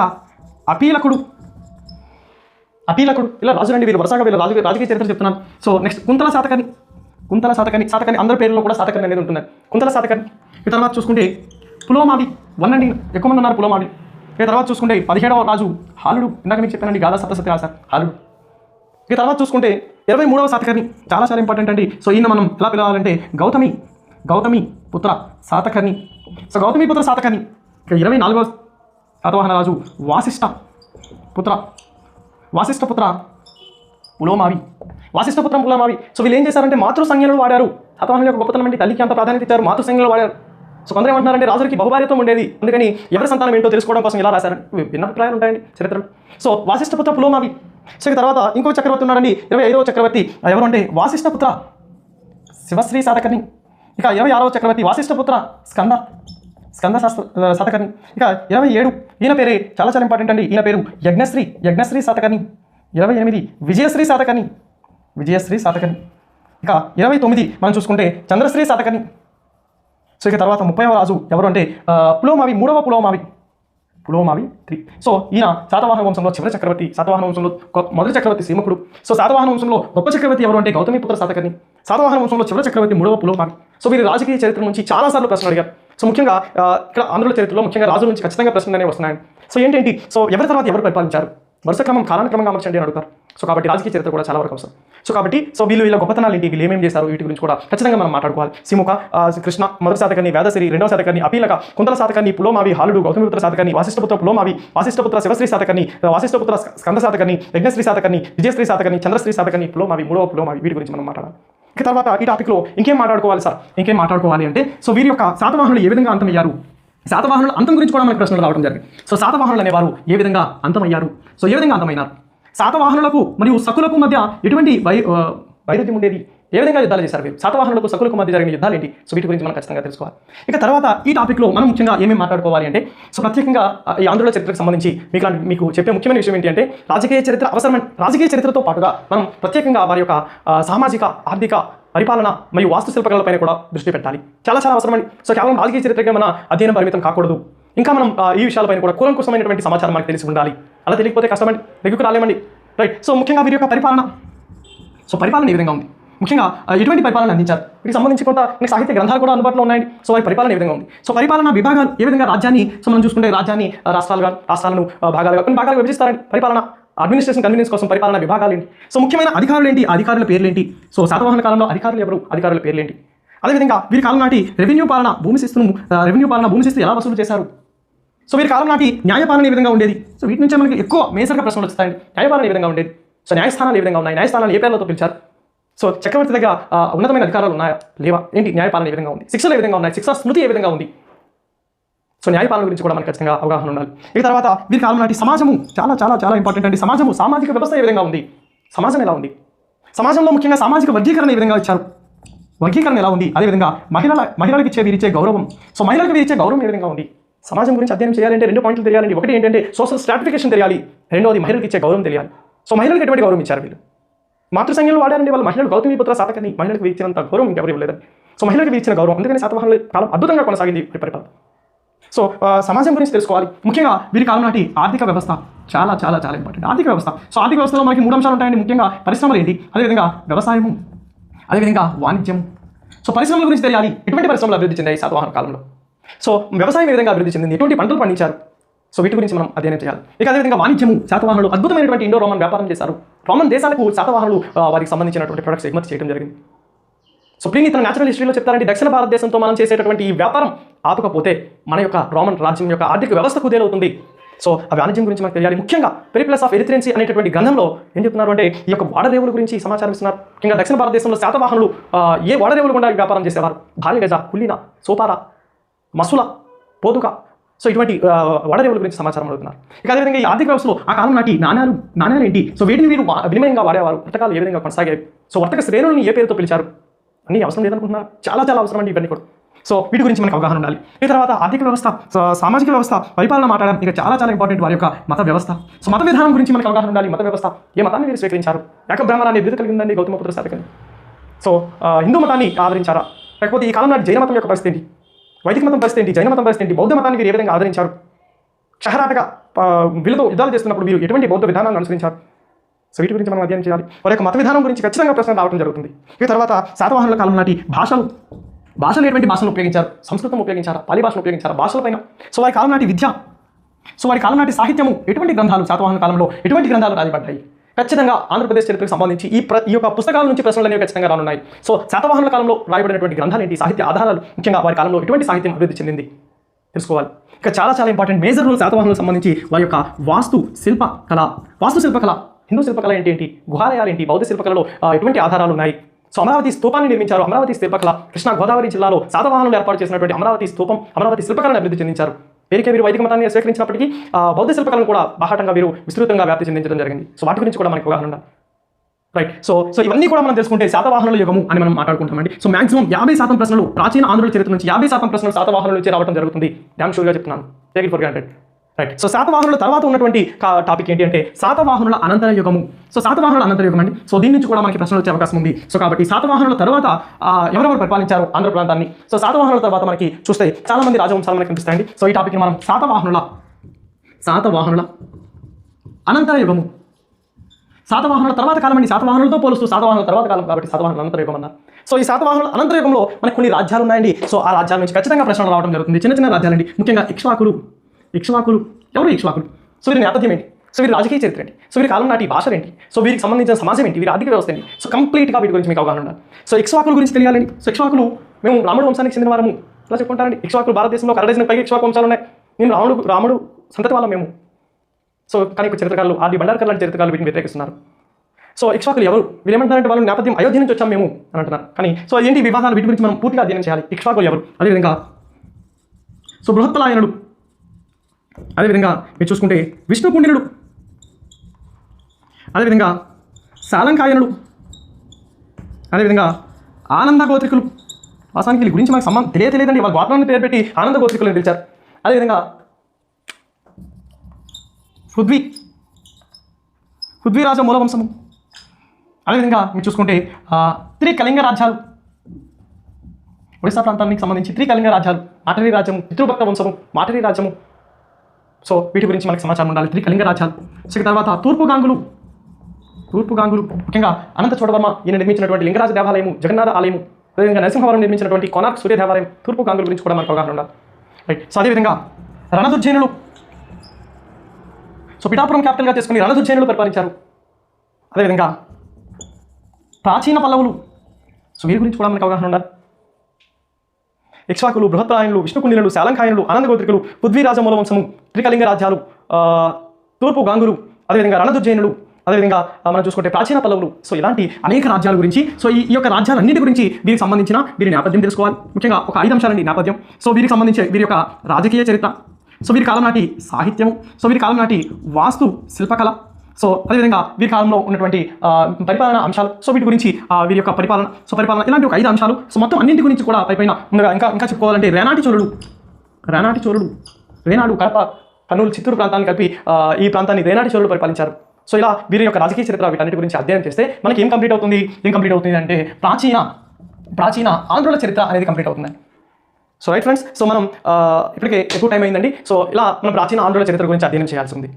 అపీలకుడు. ఇలా రాజులండి వీరు. వరుసగా వీళ్ళు రాజకీయ చరిత్ర చెప్తున్నాను. So next Kuntala Satakarni. అందరి పేర్లలో కూడా శాతకర్ణి అనేది ఉంటుంది. కుంతల శాతకర్ణి. ఈ తర్వాత చూసుకుంటే పులోమావి. వన్నండి, ఎక్కువ మంది ఉన్నారు పులోమావి. ఈ తర్వాత చూసుకుంటే 17వ రాజు హాలుడు. ఇందాక మీకు చెప్పానండి, గాథా సప్తసతి రాశారు హాలుడు. ఈ తర్వాత చూసుకుంటే 23వ శాతకర్ణి. చాలా ఇంపార్టెంట్ అండి. సో ఈయన మనం ఎలా పిలవాలంటే గౌతమి పుత్ర శాతకర్ణి. సో గౌతమి పుత్ర శాతకర్ణి. ఇక 24వ శాతవాహన రాజు వాసిష్ఠ పుత్ర పులోమావి. సో వీళ్ళు ఏం చేశారంటే మాతృ సంజ్ఞలు వాడారు. శాతవాహనుల యొక్క గొప్పతనం అంటే తల్లికి అంత ప్రాధాన్యత ఇచ్చారు, మాతృ సంజ్ఞలు వాడారు. సో కొందరు ఏమంటున్నారంటే రాజులకి బహుభార్యత్వం ఉండేది, అందుకని ఎవరి సంతానం ఏంటో తెలుసుకోవడం కోసం ఇలా రాశారు. భిన్న అభిప్రాయాలు ఉంటాయండి చరిత్రలో. సో వాసిష్ఠపుత్ర పులోమావి. సో ఈ తర్వాత ఇంకో చక్రవర్తి ఉన్నారండి, 25వ చక్రవర్తి. ఎవరు అంటే వాసిష్ఠపుత్ర శివశ్రీ శాతకర్ణి. ఇక 26వ చక్రవర్తి వాసిష్ఠపుత్ర స్కంద శాతకర్ణి. ఇక 27 ఈయన పేరే చాలా ఇంపార్టెంట్ అండి. ఈయన పేరు యజ్ఞశ్రీ శాతకర్ణి. 28 విజయశ్రీ శాతకర్ణి. ఇక 29 మనం చూసుకుంటే చంద్రశ్రీ శాతకర్ణి. సో ఇక తర్వాత 30వ రాజు ఎవరు అంటే పులోమావి, 3వ పులోమావి 3. సో ఈయన శాతవాహన వంశంలో చివరి చక్రవర్తి. శాతవాహన వంశంలో మొదటి చక్రవర్తి శ్రీముఖుడు. సో శాతవాహన వంశంలో గొప్ప చక్రవర్తి ఎవరు అంటే గౌతమిపుత్ర శాతకర్ణి. శాతవాహన వంశంలో చివరి చక్రవర్తి 3వ పులోమావి. సో వీరి రాజకీయ చరిత్ర నుంచి చాలాసార్లు ప్రశ్నలు అడిగారు. సో ముఖ్యంగా ఇక్కడ ఆంధ్రుల చరిత్రలో ముఖ్యంగా రాజుల నుంచి ఖచ్చితంగా ప్రశ్నలు అనేవి వస్తున్నాయి. సో ఏంటి? సో ఎవరి తర్వాత ఎవరు పరిపాలించారు, వరుస క్రమంగా అమర్చండి అని అడుగుతారు. సో కాబట్టి రాజకీయ చరిత్ర కూడా చాలా వరకు అవసరం. సో కాబట్టి వీళ్ళ గొప్పతనాలు ఏంటి, వీళ్ళు ఏమేమి చేశారు, వీటి గురించి కూడా ఖచ్చితంగా మనం మాట్లాడుకోవాలి. సిముఖ, కృష్ణ మొదటి శాతకర్ణి, వేదశ్రీ రెండవ శాతకర్ణి, అపీలక, కుంతల శాతకర్ణి, పులోమావి, హాలుడు, గౌతమిపుత్ర శాతకర్ణి, వాసిష్ఠపుత్ర పులోమావి, వాసిష్ఠపుత్ర శివశ్రీ శాతకర్ణి, వాసిష్ఠపుత్ర స్కంద శాతకర్ణి, యజ్ఞశ్రీ శాతకర్ణి, విజయశ్రీ శాతకర్ణి, చంద్రశ్రీ శాతకర్ణి, పులోమావి, మూడవ పులోమావి, వీటి గురించి మనం మాట్లాడాలి. ఇక తర్వాత ఈ టాపిక్లో ఇంకేం మాట్లాడుకోవాలి సార్, ఇంకేం మాట్లాడుకోవాలి అంటే వీరి యొక్క శాతవాహనులు ఏ విధంగా అంతమయ్యారు, శాతవాహనుల అంతం గురించి కూడా మనకు ప్రశ్నలు రావడం జరిగింది. శాతవాహనులు అనేవారు ఏ విధంగా అంతమయ్యారు, ఏ విధంగా అంతమైనారు, శాతవాహనులకు మరియు సకులకు మధ్య ఎటువంటి వైరుధ్యం ఉండేది, ఏ విధంగా యుద్ధాలు చేశారు వీరు, శాతవాహనులకు సకులకు మధ్య జరిగిన యుద్ధాలు ఏంటి, వీటి గురించి మనం ఖచ్చితంగా తెలుసుకోవాలి. ఇక తర్వాత ఈ టాపిక్లో మనం ముఖ్యంగా ఏమేమి మాట్లాడుకోవాలి అంటే ప్రత్యేకంగా ఈ ఆంధ్రుల చరిత్రకు సంబంధించి మీకు చెప్పే ముఖ్యమైన విషయం ఏంటి అంటే రాజకీయ చరిత్ర అవసరమైన రాజకీయ చరిత్రతో పాటుగా మనం ప్రత్యేకంగా వారి యొక్క సామాజిక, ఆర్థిక, పరిపాలన మరియు వాస్తుశిల్పకళలపైన కూడా దృష్టి పెట్టాలి. చాలా అవసరమండి. కేవలం రాజకీయ చరిత్రగా మన అధ్యయనం పరిమితం కాకూడదు. ఇంకా మనం ఈ విషయాలపైన కూడా కూలంకుషమైనటువంటి సమాచారం మనకు తెలిసి ఉండాలి. అలా తెలియకపోతే కష్టమండి, దగ్గరకు రాలేమండి. రైట్. ముఖ్యంగా వీరి యొక్క పరిపాలన పరిపాలన ఏ విధంగా ఉంది, ముఖ్యంగా ఎటువంటి పరిపాలన అందించారు, వీటికి సంబంధించి కొంత సాహిత్య గ్రంథాలు కూడా అందుబాటులో ఉన్నాయండి. వారి పరిపాలన ఏ విధంగా ఉంది, పరిపాలన విభాగాలు ఏ విధంగా, రాజ్యాన్ని మనం చూసుకుంటే రాజ్యాన్ని రాష్ట్రాలను భాగాలుగా కొన్ని భాగాలుగా విభజిస్తారండి. పరిపాలన అడ్మినిస్ట్రేషన్ కన్వీనియన్స్ కోసం పరిపాలన విభాగాలు ఏంటి, ముఖ్యమైన అధికారులు ఏంటి, అధికారుల పేర్లు ఏంటి, శాతవాహన కాలంలో అధికారులు ఎవరు, అధికారుల పేర్లు ఏంటి, అదేవిధంగా వీరి కాలం నాటి రెవెన్యూ పాలన భూమి శిస్తు ఎలా వసూలు చేశారు, వీరి కాలం నాటి న్యాయపాలన ఏ విధంగా ఉండేది. వీటి నుంచే మనకి ఎక్కువ మేజర్గా ప్రశ్నలు వస్తాయండి. న్యాయపాలన ఏ విధంగా ఉండేది, న్యాయస్థానాలు ఏ విధంగా ఉన్నాయి, న్యాయస్థానాలు ఏ పేర్లతో పిలిచారు, చక్రవర్తి దగ్గర ఉన్నతమైన అధికారాలు ఉన్నాయా లేవా, ఏంటి, న్యాయపాలన ఏ విధంగా ఉంది, శిక్షలు ఏ విధంగా ఉన్నాయి, శిక్షా స్మృతి ఏ విధంగా ఉంది. న్యాయపాలన గురించి కూడా మనకు ఖచ్చితంగా అవగాహన ఉండాలి. ఇక తర్వాత వీరి కాలం నాటి సమాజము చాలా ఇంపార్టెంట్ అండి. సామాజిక వ్యవస్థ ఏ విధంగా ఉంది, సమాజం ఎలా ఉంది, సమాజంలో ముఖ్యంగా సామాజిక వర్గీకరణ ఏ విధంగా ఇచ్చారు, వర్గీకరణ ఎలా ఉంది, అదేవిధంగా మహిళలకు వీరిచ్చే గౌరవం, మహిళలకు వీరిచ్చే గౌరవం ఏ విధంగా ఉంది. సమాజం గురించి అధ్యయనం చేయాలంటే 2 పాయింట్లు తెలియాలండి. ఒకటి ఏంటంటే సోషల్ స్ట్రాటిఫికేషన్ తెలియాలి, రెండోది మహిళలకు ఇచ్చే గౌరవం తెలియాలి. మహిళలకు ఎటువంటి గౌరవం ఇచ్చారు వీళ్ళు, మాతృసంఖ్యలు వాడారండి వాళ్ళు, మహిళలు గౌతమిపుత్ర శాతకర్ణి, మహిళలకు ఇచ్చినంత గౌరవం ఇంకెవరు ఇవ్వలేదండి. మహిళలకు ఇచ్చిన గౌరవం, అందుకని శాతవాహనుల కాలం అద్భుతంగా కొనసాగింది పరిపాలన. సమాజం గురించి తెలుసుకోవాలి. ముఖ్యంగా వీరి కాలం నాటి ఆర్థిక వ్యవస్థ చాలా ఇంపార్టెంట్. ఆర్థిక వ్యవస్థ ఆర్థిక వ్యవస్థలో మనకి 3 అంశాలు ఉంటాయండి. ముఖ్యంగా పరిశ్రమలు ఏంటి, అదేవిధంగా వ్యవసాయము, అదేవిధంగా వాణిజ్యం. పరిశ్రమల గురించి తెలియాలి, ఎటువంటి పరిశ్రమలు అభివృద్ధి చెందాయి శాతవాహన కాలంలో, వ్యవసాయం ఏ విధంగా అభివృద్ధి చెందింది, ఎటువంటి పంటలు పండించారు, వీటి గురించి మనం అధ్యయనం చేయాలి. ఇక అదేవిధంగా వాణిజ్యము, శాతవాహనులు అద్భుతమైనటువంటి ఇండో రోమన్ వ్యాపారం చేశారు. రోమన్ దేశాలకు శాతవాహనులు వారికి సంబంధించినటువంటి ప్రొడక్ట్స్ ఎగుమతి చేయడం జరిగింది. ప్లీని తన న్యాచురల్ హిస్టరీలో చెప్తారంటే దక్షిణ భారతదేశంతో మనం చేసేటటువంటి ఈ వ్యాపారం ఆపకపోతే మన యొక్క రోమన్ రాజ్యం యొక్క ఆర్థిక వ్యవస్థ కుదేలవుతుంది. ఆ వాణిజ్యం గురించి మనకు తెలియాలి. ముఖ్యంగా పెరిప్లస్ ఆఫ్ ఎరిత్రెన్సీ అనేటటువంటి గ్రంథంలో ఏం చెప్తున్నారు అంటే ఈ యొక్క ఓడరేవుల గురించి సమాచారం ఇస్తున్నారు. ముఖ్యంగా దక్షిణ భారతదేశంలో శాతవాహనులు ఏ ఓడరేవులు గుండా వ్యాపారం చేసేవారు, భార్యగజ, కుల్లిన, సోపార, మసుల, పోదుక, ఇటువంటి ఓడరేవుల గురించి సమాచారం అడుగుతున్నారు. ఇక అదేవిధంగా ఈ ఆర్థిక వ్యవస్థలో ఆ కాలం నాటి నాణ్యాలు ఏంటి, వీటిని వీరు వినిమయంగా వాడేవారు, వర్తకాలు ఏ విధంగా కొనసాగాయి, వర్తక శ్రేణులను ఏ పేరుతో పిలిచారు, అన్నీ అవసరం లేదనుకుంటున్నారు, చాలా అవసరం అండి ఇవన్నీ కూడా. వీటి గురించి మనకు అవగాహన ఉండాలి. ఈ తర్వాత ఆర్థిక వ్యవస్థ, సామాజిక వ్యవస్థ, పరిపాలన మాట్లాడడం ఇక చాలా ఇంపార్టెంట్. వారి యొక్క మత వ్యవస్థ, మత విధానం గురించి మనకు అవగాహన ఉండాలి. మత వ్యవస్థ, ఏ మతాన్ని మీరు స్వీకరించారు, ఏక బ్రాహ్మణాన్ని ఎదురు కలిగిందండి గౌతమిపుత్ర శాతకర్ణి. హిందూ మతాన్ని ఆదరించారా, లేకపోతే ఈ కాలం నాటి జైన మతం యొక్క పరిస్థితి ఏంటి, వైదిక మతం పరిస్థితి ఏంటి, జైన మతం పరిస్థితి ఏంటి, బౌద్ధ మతాన్ని వీరు ఏ విధంగా ఆదరించారు, క్షహరాటగా వీళ్ళతో యుద్ధాలు చేస్తున్నప్పుడు వీరు ఎటువంటి బౌద్ధ విధానాన్ని అనుసరించారు. వీటి గురించి మనం అధ్యయనం చేయాలి. వారి యొక్క మత విధానం గురించి ఖచ్చితంగా ప్రశ్న రావడం జరుగుతుంది. ఇక తర్వాత శాతవాహనుల కాలం నాటి భాషలు ఎటువంటి భాషను ఉపయోగించారు, సంస్కృతం ఉపయోగించారా, పాలి భాషను ఉపయోగించారా, భాషలపైన. వారి కాలం నాటి విద్య, వారి కాలం నాటి సాహిత్యము, ఎటువంటి గ్రంథాలు శాతవాహన కాలంలో ఎటువంటి గ్రంథాలు రాజపడ్డాయి. ఖచ్చితంగా ఆంధ్రప్రదేశ్ చరిత్రకు సంబంధించి ఈ యొక్క పుస్తకాల నుంచి ప్రశ్నలు అనేవి ఖచ్చితంగా రానున్నాయి. శాతవాహనుల కాలంలో రాయబడినటువంటి గ్రంథాలు ఏంటి, సాహిత్య ఆధారాలు, ముఖ్యంగా వారి కాలంలో ఎటువంటి సాహిత్యం అభివృద్ధి చెందింది తెలుసుకోవాలి. ఇక చాలా ఇంపార్టెంట్ మేజర్ రోల్ శాతవాహనులకు సంబంధించి వారి యొక్క వాస్తు శిల్పకళ, హిందూ శిల్పకళ ఏంటి, గుహాలయాలు ఏంటి, బౌద్ధ శిల్పకళలో ఎటువంటి ఆధారాలు ఉన్నాయి. అమరావతి స్తూపాన్ని నిర్మించారు. అమరావతి శిల్పకళ కృష్ణా గోదావరి జిల్లాలో శాతవాహనులు ఏర్పాటు చేసినటువంటి అమరావతి స్తూపం, అమరావతి శిల్పకళను అభివృద్ధి చెందించారు. పేరుకే వీరు వైదిక మతాన్ని స్వీకరించినప్పటికీ బౌద్ధ శిల్పకళను కూడా బాహాటంగా వీరు విస్తృతంగా వ్యాప్తి చెందించడం జరిగింది. వాటి గురించి కూడా మనకు అవగాహన ఉండాలి. రైట్. ఇవన్నీ కూడా మనం తెలుసుకుంటే శాతవాహనుల యుగము అని మనం మాట్లాడుకుంటామండి. మాక్సిమం 50% ప్రశ్నలు ప్రాచీన ఆంధ్రుల చరిత్ర నుంచి 50% ప్రశ్నలు శాతవాహనుల నుంచి రావడం జరుగుతుంది. డ్యామ్ షూర్గా చెప్తున్నాను, take it for granted. Right. శాతవాహనుల తర్వాత ఉన్నటువంటి టాపిక్ ఏంటి అంటే శాతవాహనుల అనంతర యుగము. శాతవాహనుల అనంతర యుగం అండి. దీని నుంచి కూడా మనకి ప్రశ్నలు వచ్చే అవకాశం ఉంది. కాబట్టి శాతవాహనుల తర్వాత ఎవరెవరు పరిపాలించారు ఆంధ్ర ప్రాంతాన్ని. శాతవాహనుల తర్వాత మనకి చూస్తే చాలా మంది రాజవంశాలు మనకి కనిపిస్తాయండి. ఈ టాపిక్ని మనం శాతవాహనుల అనంతర యుగము. శాతవాహనుల తర్వాత కాలం అండి. శాతవాహనులతో పోలుస్తూ శాతవాహనుల తర్వాత కాలం కాబట్టి శాతవాహనుల అనంతర యుగం అన్నారు. ఈ శాతవాహనుల అనంతర యుగంలో మనకు కొన్ని రాజ్యాలు ఉన్నాయండి. ఆ రాజ్యాల నుంచి ఖచ్చితంగా ప్రశ్నలు రావడం జరుగుతుంది. చిన్న రాజ్యాలండి. ముఖ్యంగా ఇక్ష్వాకులు. ఎవరు ఇక్ష్వాకులు? వీరి నేపథ్యం ఏంటి? సో వీరి రాజకీయ చరిత్ర ఏంటి, సో వీరి కాలం నాటి భాషలు ఏంటి, సో వీరికి సంబంధించిన సమాజం ఏంటి, వీరి ఆర్థిక వ్యవస్థ ఏంటి, సో కంప్లీట్గా వీటి గురించి మీకు అవగాహన ఉండాలి. సో ఇక్ష్వాకుల గురించి తెలియాలండి. సో ఇక్ష్వాకులు మేము రాముడు వంశానికి చెందిన వారము ఇలా చెప్పుకుంటారండి. ఇక్ష్వాకులు భారతదేశంలో ఒక 60 పైగా ఇక్ష్వాకు వంశాలు ఉన్నాయి. నేను రాముడు సంతతి వాళ్ళం మేము. సో కానీ చరిత్రకారులు ఆది బండార్కర్ లాంటి చరిత్రకారులు వీటిని వ్యతిరేకిస్తున్నారు. సో ఇక్ష్వాకులు ఎవరు, వీళ్ళు ఏమంటారంటే వాళ్ళు నేపథ్యం అయోధ్య నుంచి వచ్చాం మేము అని అంటున్నారు. కానీ సో ఏంటి వివాదాలు, వీటి గురించి మనం పూర్తిగా అధ్యయనం చేయాలి. ఇక్ష్వాకులు ఎవరు, అదేవిధంగా సో బృహత్పలాయనుడు, అదేవిధంగా మీరు చూసుకుంటే విష్ణుకుండినుడు, అదేవిధంగా శాలంకాయనుడు, అదేవిధంగా ఆనంద గోత్రికులు. వాస్తవానికి వీళ్ళ గురించి మనకు తెలియదండి. వాళ్ళ గోత్రాన్ని పేరు పెట్టి ఆనంద గోత్రికులు అని పిలిచారు. అదేవిధంగా పృథ్వీరాజ మూలవంశము, అదేవిధంగా మీరు చూసుకుంటే త్రికళింగ రాజ్యాలు, ఒడిశా ప్రాంతానికి సంబంధించి త్రికళింగ రాజ్యాలు, మాటరీ రాజ్యము, పితృభక్త వంశము, మాటరీ రాజ్యము. సో వీటి గురించి మనకు సమాచారం ఉండాలి. త్రికళింగ రాజ్యాలు. సో తర్వాత తూర్పు గాంగులు, ముఖ్యంగా అనంత చోడవర్మ ఈయన నిర్మించినటువంటి లింగరాజ దేవాలయము, జగన్నాథ ఆలయము, అదేవిధంగా నరసింహవరం నిర్మించినటువంటి కోనార్క్ సూర్య దేవాలయం, తూర్పు గాంగుల గురించి కూడా మనకు అవగాహన ఉండాలి. రైట్. సో అదేవిధంగా రణదుర్జేనులు, సో పిఠాపురం క్యాపిటల్గా చేసుకుని రణదుర్జేనులు పరిపాలించారు. అదేవిధంగా ప్రాచీన పల్లవులు, సో వీరి గురించి కూడా మనకు అవగాహన ఉండాలి. ఇక్ష్వాకులు, బృహత్పలాయనులు, విష్ణుకుండినులు, శాలంకాయనులు, ఆనంద గోత్రికులు, పృథ్వీరాజ మూలవంశము, త్రికళింగ రాజ్యాలు, తూర్పు గాంగులు, అదేవిధంగా రణదుర్జేనులు, అదేవిధంగా మనం చూసుకుంటే ప్రాచీన పల్లవులు. సో ఇలాంటి అనేక రాజ్యాల గురించి, సో ఈ యొక్క రాజ్యాలన్నిటి గురించి వీరికి సంబంధించిన వీరి నేపథ్యం తెలుసుకోవాలి. ముఖ్యంగా ఒక 5 అంశాలండి నేపథ్యం. సో వీరికి సంబంధించి వీరి యొక్క రాజకీయ చరిత్ర, సో వీరి కాలం నాటి సాహిత్యము, సో వీరి కాలం నాటి వాస్తు శిల్పకళ, సో అదేవిధంగా వీరి కాలంలో ఉన్నటువంటి పరిపాలన అంశాలు, సో వీటి గురించి వీరి యొక్క పరిపాలన ఇలాంటి ఒక 5 అంశాలు. సో మొత్తం అన్నింటి గురించి కూడా పైన ముందుగా ఇంకా చెప్పుకోవాలంటే రేనాటి చోళుడు, రేనాడు, కడప, కర్నూలు, చిత్తూరు ప్రాంతాన్ని కలిపి ఈ ప్రాంతాన్ని రేనాటి చోళుడు పరిపాలించారు. సో ఇలా వీరి యొక్క రాజకీయ చరిత్ర వీటన్నిటి గురించి అధ్యయనం చేస్తే మనకి ఏం కంప్లీట్ అవుతుంది అంటే ప్రాచీన ఆంధ్రుల చరిత్ర అనేది కంప్లీట్ అవుతుంది. సో రైట్ ఫ్రెండ్స్, సో మనం ఇప్పటికే ఎక్కువ టైం అయిందండి. సో ఇలా మనం ప్రాచీన ఆంధ్రుల చరిత్ర గురించి అధ్యయనం చేయాల్సి ఉంది.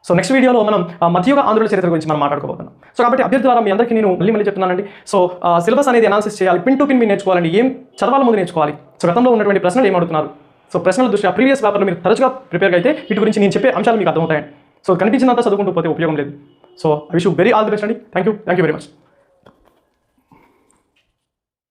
సో నెక్స్ట్ వీడియోలో మనం మధ్యయుగ ఆంధ్రుల చరిత్ర గురించి మనం మాట్లాడుకోబోతున్నాం. సో కాబట్టి అభ్యర్థి ద్వారా మీ అందరికీ నేను మళ్ళీ చెప్తున్నానండి. సో సిలబస్ అనేది అనాలిసిస్ చేయాలి, పిన్ టు పిన్ మీరు నేర్చుకోవాలండి. ఏం చదవాల ముందు నేర్చుకోవాలి. సో గతంలో ఉన్నటువంటి ప్రశ్నలు ఏమడుతున్నారు, సో ప్రశ్నల దృష్ట్యా ప్రీవియస్ పేపర్లో మీరు తరచుగా ప్రిపేర్ అయితే వీటి గురించి నేను చెప్పే అంశాలు మీకు అర్థమవుతాయండి. సో కనిపించినంత చదువుకుంటూ పోతే ఉపయోగం లేదు. So I wish you very all the best అండి. Thank you very much.